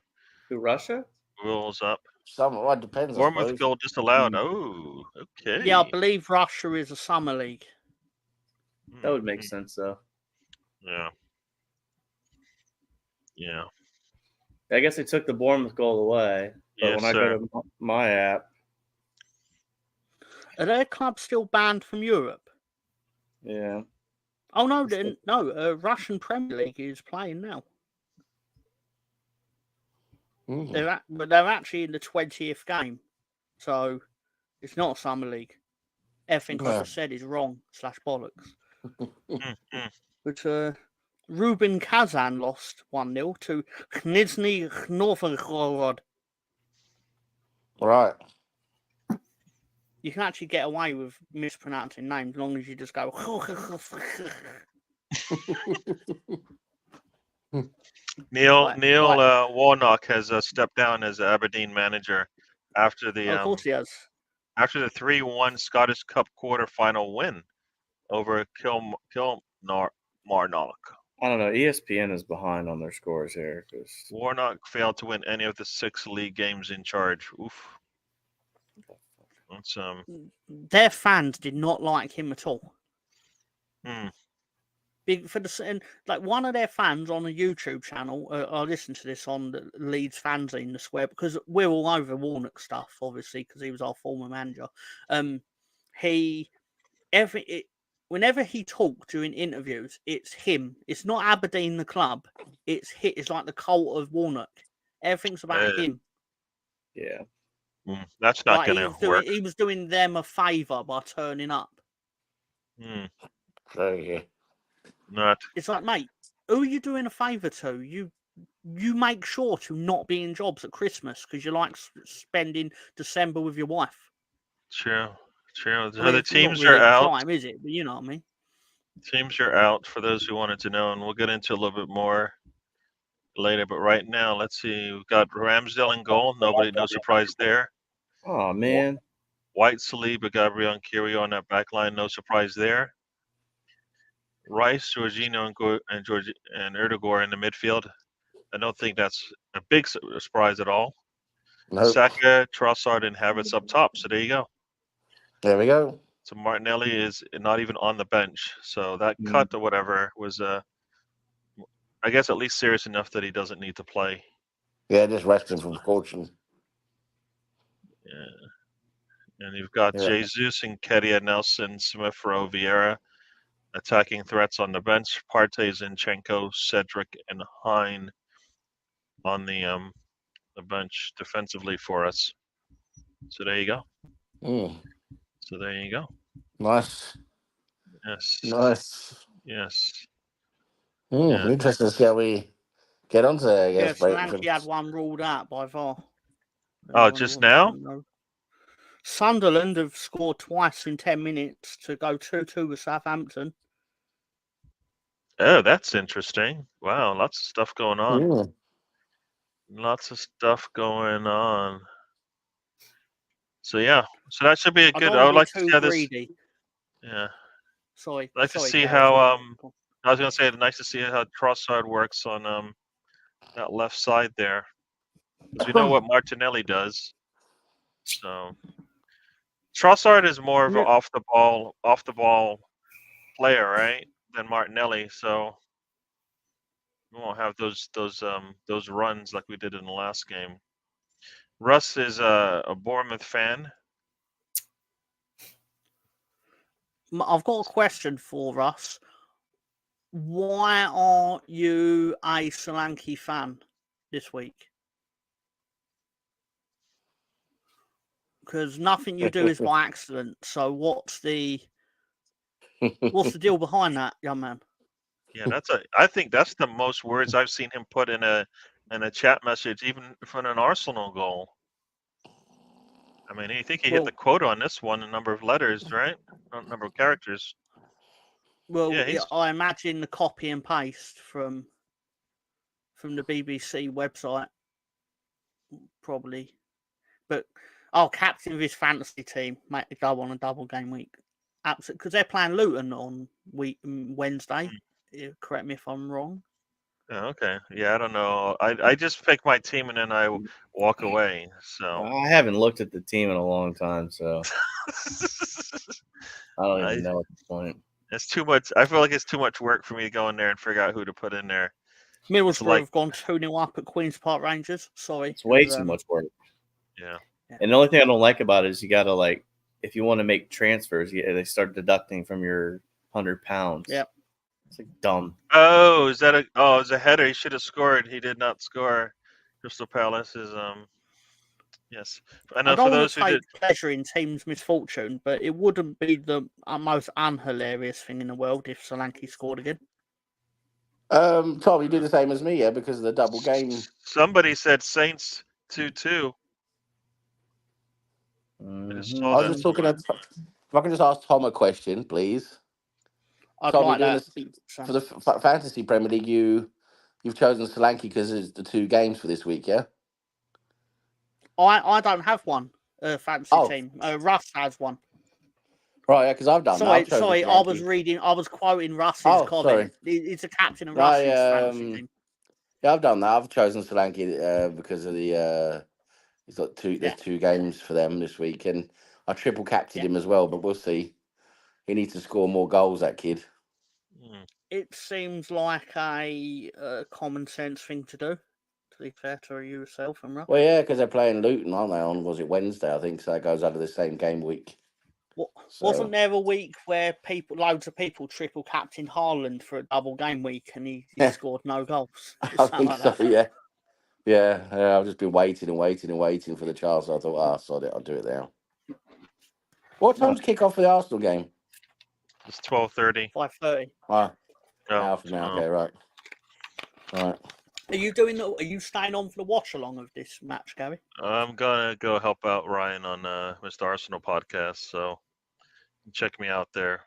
Who, Russia? Rules up. Summer, well, it depends. Bournemouth goal disallowed. Oh, okay. Yeah, I believe Russia is a summer league. That would make sense, though. Yeah. Yeah. I guess they took the Bournemouth goal away. But when I go to my app. Are their clubs still banned from Europe? Yeah. Oh, no, no. Russian Premier League is playing now. But they're actually in the 20th game. So it's not a summer league. Everything I just said is wrong /bollocks. But Rubin Kazan lost 1-0 to Nizhny Novgorod. Right. You can actually get away with mispronouncing names as long as you just go. Neil Right. Warnock has stepped down as Aberdeen manager after the Of course he has. 3-1 Scottish Cup quarter-final win over Kilmarnock. I don't know. ESPN is behind on their scores here because Warnock failed to win any of the 6 league games in charge. Oof. That's Their fans did not like him at all. And like one of their fans on a YouTube channel, I listened to this on the Leeds fanzine, the square, because we're all over Warnock stuff, obviously, because he was our former manager. Whenever he talked during interviews, it's him. It's not Aberdeen the club. It's like the cult of Warnock. Everything's about him. yeah, that's not Like going to work. he was doing them a favour by turning up. Okay. Not. It's like, mate, who are you doing a favour to? You make sure to not be in jobs at Christmas because you like spending December with your wife. True. So I mean, the it's not teams really are the out. time, is it? But you know what I mean. Teams are out for those who wanted to know, and we'll get into a little bit more later. But right now, let's see. We've got Ramsdale in goal. No surprise there. oh man, White, Saliba, Gabriel, and Kirio on that back line. No surprise there. Rice, Jorginho, and Erdogan in the midfield. I don't think that's a big surprise at all. Nope. Saka, Trossard, and Havertz up top. So there you go. There we go. So Martinelli is not even on the bench. So that cut or whatever was, I guess, at least serious enough that he doesn't need to play. Yeah, just resting from coaching. Yeah. And you've got Jesus and Kedia, Nelson, Smith Rowe, Vieira attacking threats on the bench. Partey, Zinchenko, Cedric, and Hine on the bench defensively for us. So there you go. So there you go. Nice. Yes. Nice. Yes. Interesting to see how we get onto there, I guess. Solanke had one ruled out by VAR. Oh, just now? Sunderland have scored twice in 10 minutes to go 2-2 with Southampton. Oh, that's interesting. Wow, lots of stuff going on. Lots of stuff going on. So yeah, so that should be a good. I would like to see how this. Yeah. Sorry. I'd like to see how. I was gonna say, nice to see how Trossard works on that left side there, because we know what Martinelli does. So Trossard is more of an off the ball player, right, than Martinelli. So we won't have those runs like we did in the last game. Russ is a Bournemouth fan. I've got a question for Russ. Why are you a Solanke fan this week? Because nothing you do is by accident. So what's the deal behind that, young man? Yeah, I think that's the most words I've seen him put in a chat message, even for an Arsenal goal. I mean, I think he hit the quota on this one, a number of letters, right? Number of characters. Well, yeah, I imagine the copy and paste from the BBC website, probably. But captain of his fantasy team, make the go on a double game week. Absolutely, because they're playing Luton on Wednesday. Correct me if I'm wrong. Oh, okay. Yeah, I don't know. I just pick my team and then I walk away. So I haven't looked at the team in a long time, so I don't even know at this point. It's too much. I feel like it's too much work for me to go in there and figure out who to put in there. Middlesbrough have gone 2-0 up at Queen's Park Rangers. Sorry. It's way too much work. Yeah. And the only thing I don't like about it is you got to, if you want to make transfers, they start deducting from your £100. Yep. It's dumb. Oh, is that it's a header. He should have scored. He did not score. Crystal Palace is yes. I don't want to take pleasure in teams' misfortune, but it wouldn't be the most unhilarious thing in the world if Solanke scored again. Tom, you do the same as me, yeah, because of the double game. Somebody said Saints 2-2. I just saw I was that just talking. somewhere. If I can just ask Tom a question, please. I'd Tom, you're like doing that. this for the fantasy Premier League. You've chosen Solanke because it's the 2 games for this week, yeah. I don't have one fantasy Oh, team. Russ has one. right, yeah, because I've done that. I've chosen Sorry, I was Solanke. quoting Russ's Oh, comment. sorry. He's a captain of I Russ's fantasy team. Yeah, I've done that. I've chosen Solanke because of the he's got Yeah, there's 2 games for them this week, and I triple captained yeah. him as well. But we'll see. He needs to score more goals, that kid. It seems like a common sense thing to do. To be fair to yourself and Russ. Well, yeah, because they're playing Luton, aren't they? On was it Wednesday? I think so. That goes out of the same game week. So, wasn't there a week where loads of people triple captain Haaland for a double game week and he scored no goals? I think so. Yeah. I've just been waiting for the chance. So I thought, sod it, I'll do it now. What time's kick off for the Arsenal game? It's 12:30. 5:30. Ah, No. hour from now. Okay, right. All right. Are you staying on for the watch along of this match, Gary? I'm gonna go help out Ryan on Mr. Arsenal podcast, so check me out there.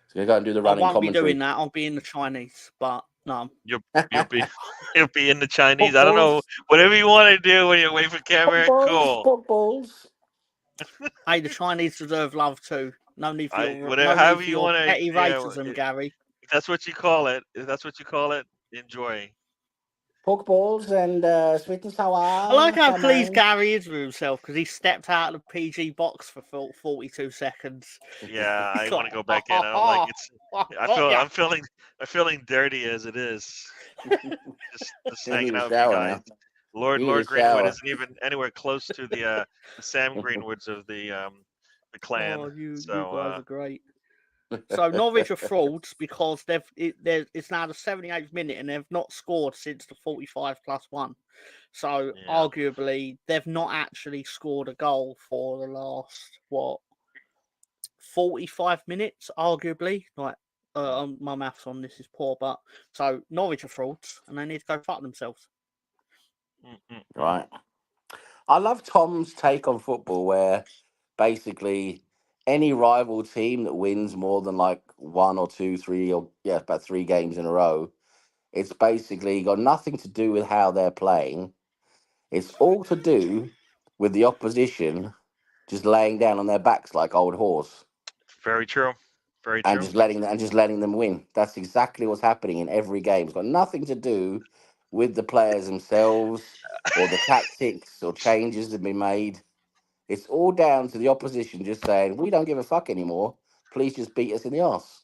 So you go and do the I running won't be commentary. doing that. I'll be in the Chinese, but no. You'll be in the Chinese. I don't know. Whatever you want to do when you're away from camera, cool. Footballs. Hey, the Chinese deserve love too. No need for However you want to. petty racism, Gary. If that's what you call it. Enjoy. Pork balls and sweet and sour. I like how pleased Gary is with himself because he stepped out of the PG box for 42 seconds. Yeah, I want to go back in. I don't like it. I'm feeling dirty as it is. just hanging out with you guys. Lord Greenwood isn't even anywhere close to the Sam Greenwoods of the clan. Oh, you so, guys are great. So Norwich are frauds because it's now the 78th minute and they've not scored since the 45+1. So arguably they've not actually scored a goal for the last 45 minutes. Arguably, like my maths on this is poor, but so Norwich are frauds and they need to go fuck themselves. Right. I love Tom's take on football, where basically any rival team that wins more than like 1 or 2, 3, or about 3 games in a row, it's basically got nothing to do with how they're playing. It's all to do with the opposition just laying down on their backs like old horse. Very true. Very true. And just letting them win. That's exactly what's happening in every game. It's got nothing to do with the players themselves or the tactics or changes that have been made. It's all down to the opposition just saying, we don't give a fuck anymore. Please just beat us in the arse.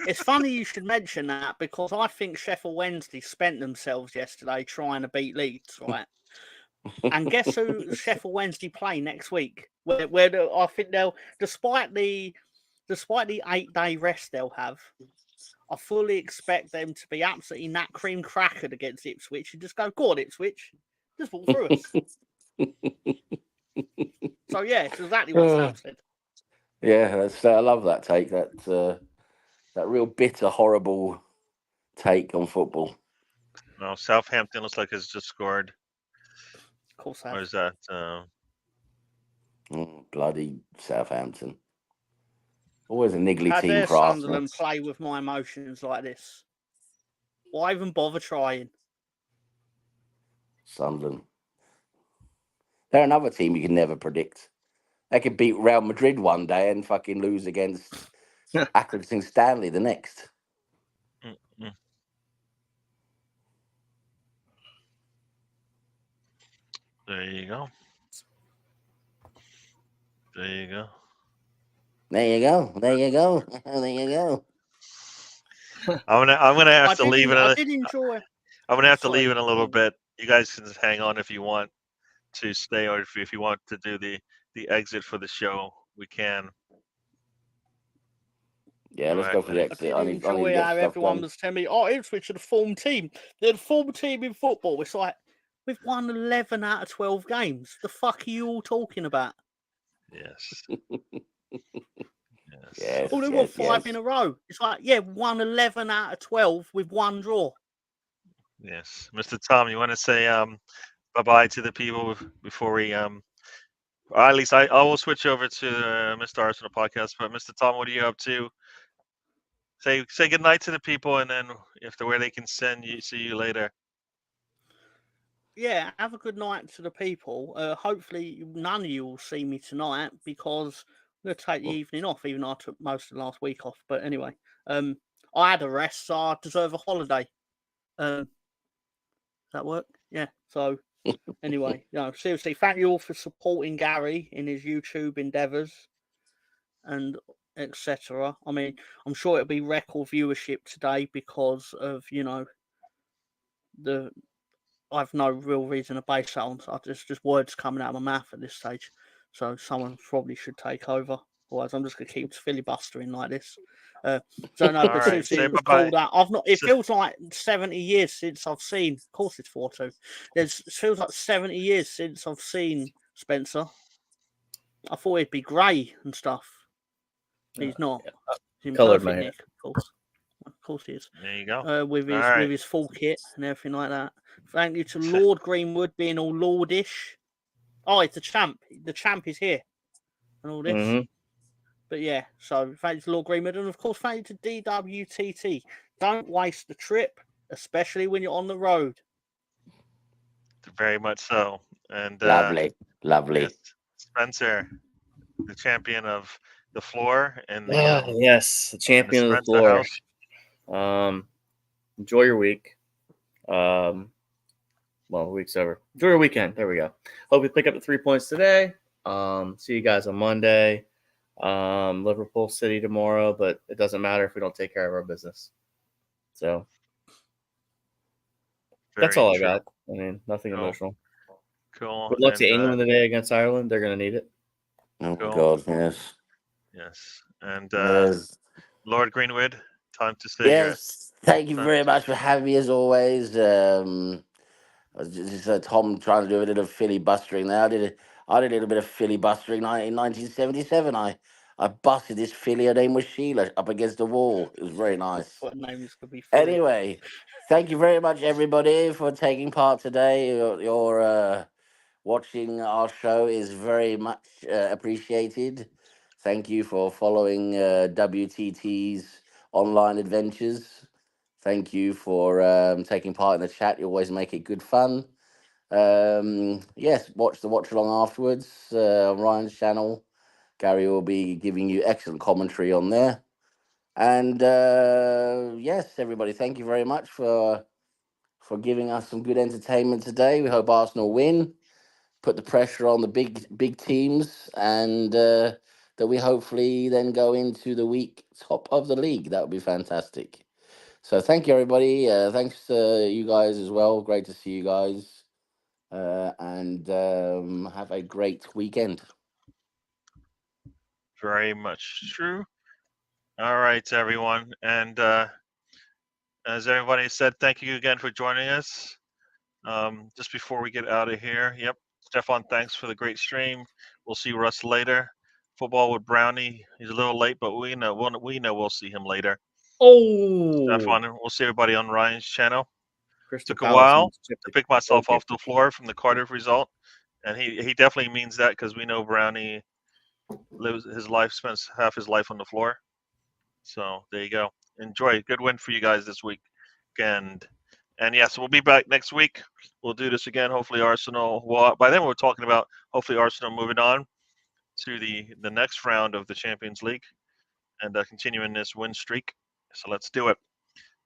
It's funny you should mention that because I think Sheffield Wednesday spent themselves yesterday trying to beat Leeds, right? And guess who Sheffield Wednesday play next week? Where I think they'll, despite the 8-day rest they'll have, I fully expect them to be absolutely nat cream crackered against Ipswich and just go, go on, Ipswich, just walk through us. So yeah, it's exactly what Sam said. Yeah, I love that take. That real bitter, horrible take on football. No, Southampton looks like it's just scored. Of course, what is that? Bloody Southampton. Always a niggly How team dare for Arsenal. Sunderland play with my emotions like this? Why even bother trying? Sunderland. They're another team you can never predict. They could beat Real Madrid one day and fucking lose against Accrington Stanley the next. There you go. There you go. There you go. There you go. There you go. I'm gonna have to leave it. I did enjoy. I'm gonna have to leave in a little bit. You guys can just hang on if you want to stay, or if you want to do the exit for the show, we can. Yeah, let's go for the exit. I did enjoy how everyone was telling me, "Oh, Ipswich are the form team. They're the form team in football." It's like we've won 11 out of 12 games. The fuck are you all talking about? Yes. Yes, Oh, they won yes, 5 yes. in a row. It's like, yeah, won 11 out of 12 with 1 draw. Yes, Mr. Tom, you want to say bye-bye to the people before we or at least I will switch over to Mr. Arsenal podcast. But Mr. Tom, what are you up to? Say good night to the people, and then if the where they can see you later. Yeah, have a good night to the people. Hopefully, none of you will see me tonight because I'm going to take the evening off, even though I took most of the last week off. But anyway, I had a rest, so I deserve a holiday. Does that work? Yeah. So anyway, seriously, thank you all for supporting Gary in his YouTube endeavours and etc. I mean, I'm sure it'll be record viewership today because of the. I've no real reason to base that on. So just words coming out of my mouth at this stage. So someone probably should take over. Otherwise, I'm just going to keep filibustering like this. So no, All but right, seriously, say it was bye-bye. cool that I've not. It feels like 70 years since I've seen. Of course, it's 4-2. It feels like 70 years since I've seen Spencer. I thought he'd be grey and stuff. He's not. He's in Colored my perfect hair. nick, of course he is. There you go. With All right. his full kit and everything like that. Thank you to Lord Greenwood being all lordish. Oh, it's the champ. The champ is here and all this. Mm-hmm. But yeah, so thank you to Lord Greenwood, and of course thank you to DWTT. Don't waste the trip, especially when you're on the road. Very much so. And Lovely. yes, Spencer, the champion of the floor and the yes, the champion of the Spencer floor. house. Enjoy your week. Well, the week's over. Enjoy your weekend. There we go. Hope you pick up the 3 points today. See you guys on Monday. Liverpool City tomorrow, but it doesn't matter if we don't take care of our business. So that's all I got. I mean, nothing emotional. Cool. Good luck to England today against Ireland. They're going to need it. Oh, Cool. God, yes. Yes. And Yes. Lord Greenwood, time to say Yes, thank you very much for having me as always. I was just Tom trying to do a little filibustering there. I did a little bit of filibustering in 1977. I busted this filly. Her name was Sheila up against the wall. It was very nice. What names could be? Anyway, thank you very much, everybody, for taking part today. Your watching our show is very much appreciated. Thank you for following WTT's online adventures. Thank you for taking part in the chat. You always make it good fun. Yes, watch the watch along afterwards on Ryan's channel. Gary will be giving you excellent commentary on there. And yes, everybody, thank you very much for giving us some good entertainment today. We hope Arsenal win, put the pressure on the big teams, and that we hopefully then go into the week top of the league. That would be fantastic. So thank you, everybody. Thanks to you guys as well. Great to see you guys. And have a great weekend. Very much true. All right, everyone. And as everybody said, thank you again for joining us. Just before we get out of here, Stefan, thanks for the great stream. We'll see Russ later. Football with Brownie. He's a little late, but we know we'll see him later. Oh, Stefan, we'll see everybody on Ryan's channel. Crystal Took a while to to pick myself off the floor from the Cardiff result, and he definitely means that because we know Brownie spends half his life on the floor. So there you go. Enjoy. Good win for you guys this week. And yes, we'll be back next week. We'll do this again. Hopefully Arsenal. Well, by then we're talking about hopefully Arsenal moving on to the next round of the Champions League and continuing this win streak. So let's do it.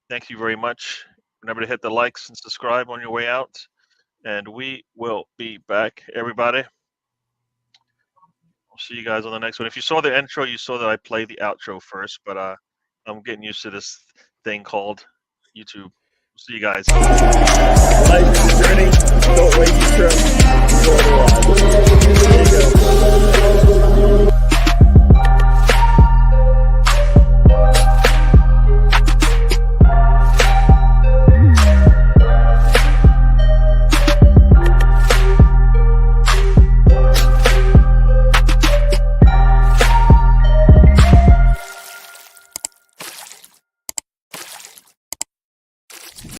Thank you very much. Remember to hit the likes and subscribe on your way out. And we will be back, everybody. I'll see you guys on the next one. If you saw the intro, you saw that I played the outro first, but I'm getting used to this thing called YouTube. See you guys. Life is a journey. Don't waste your trip.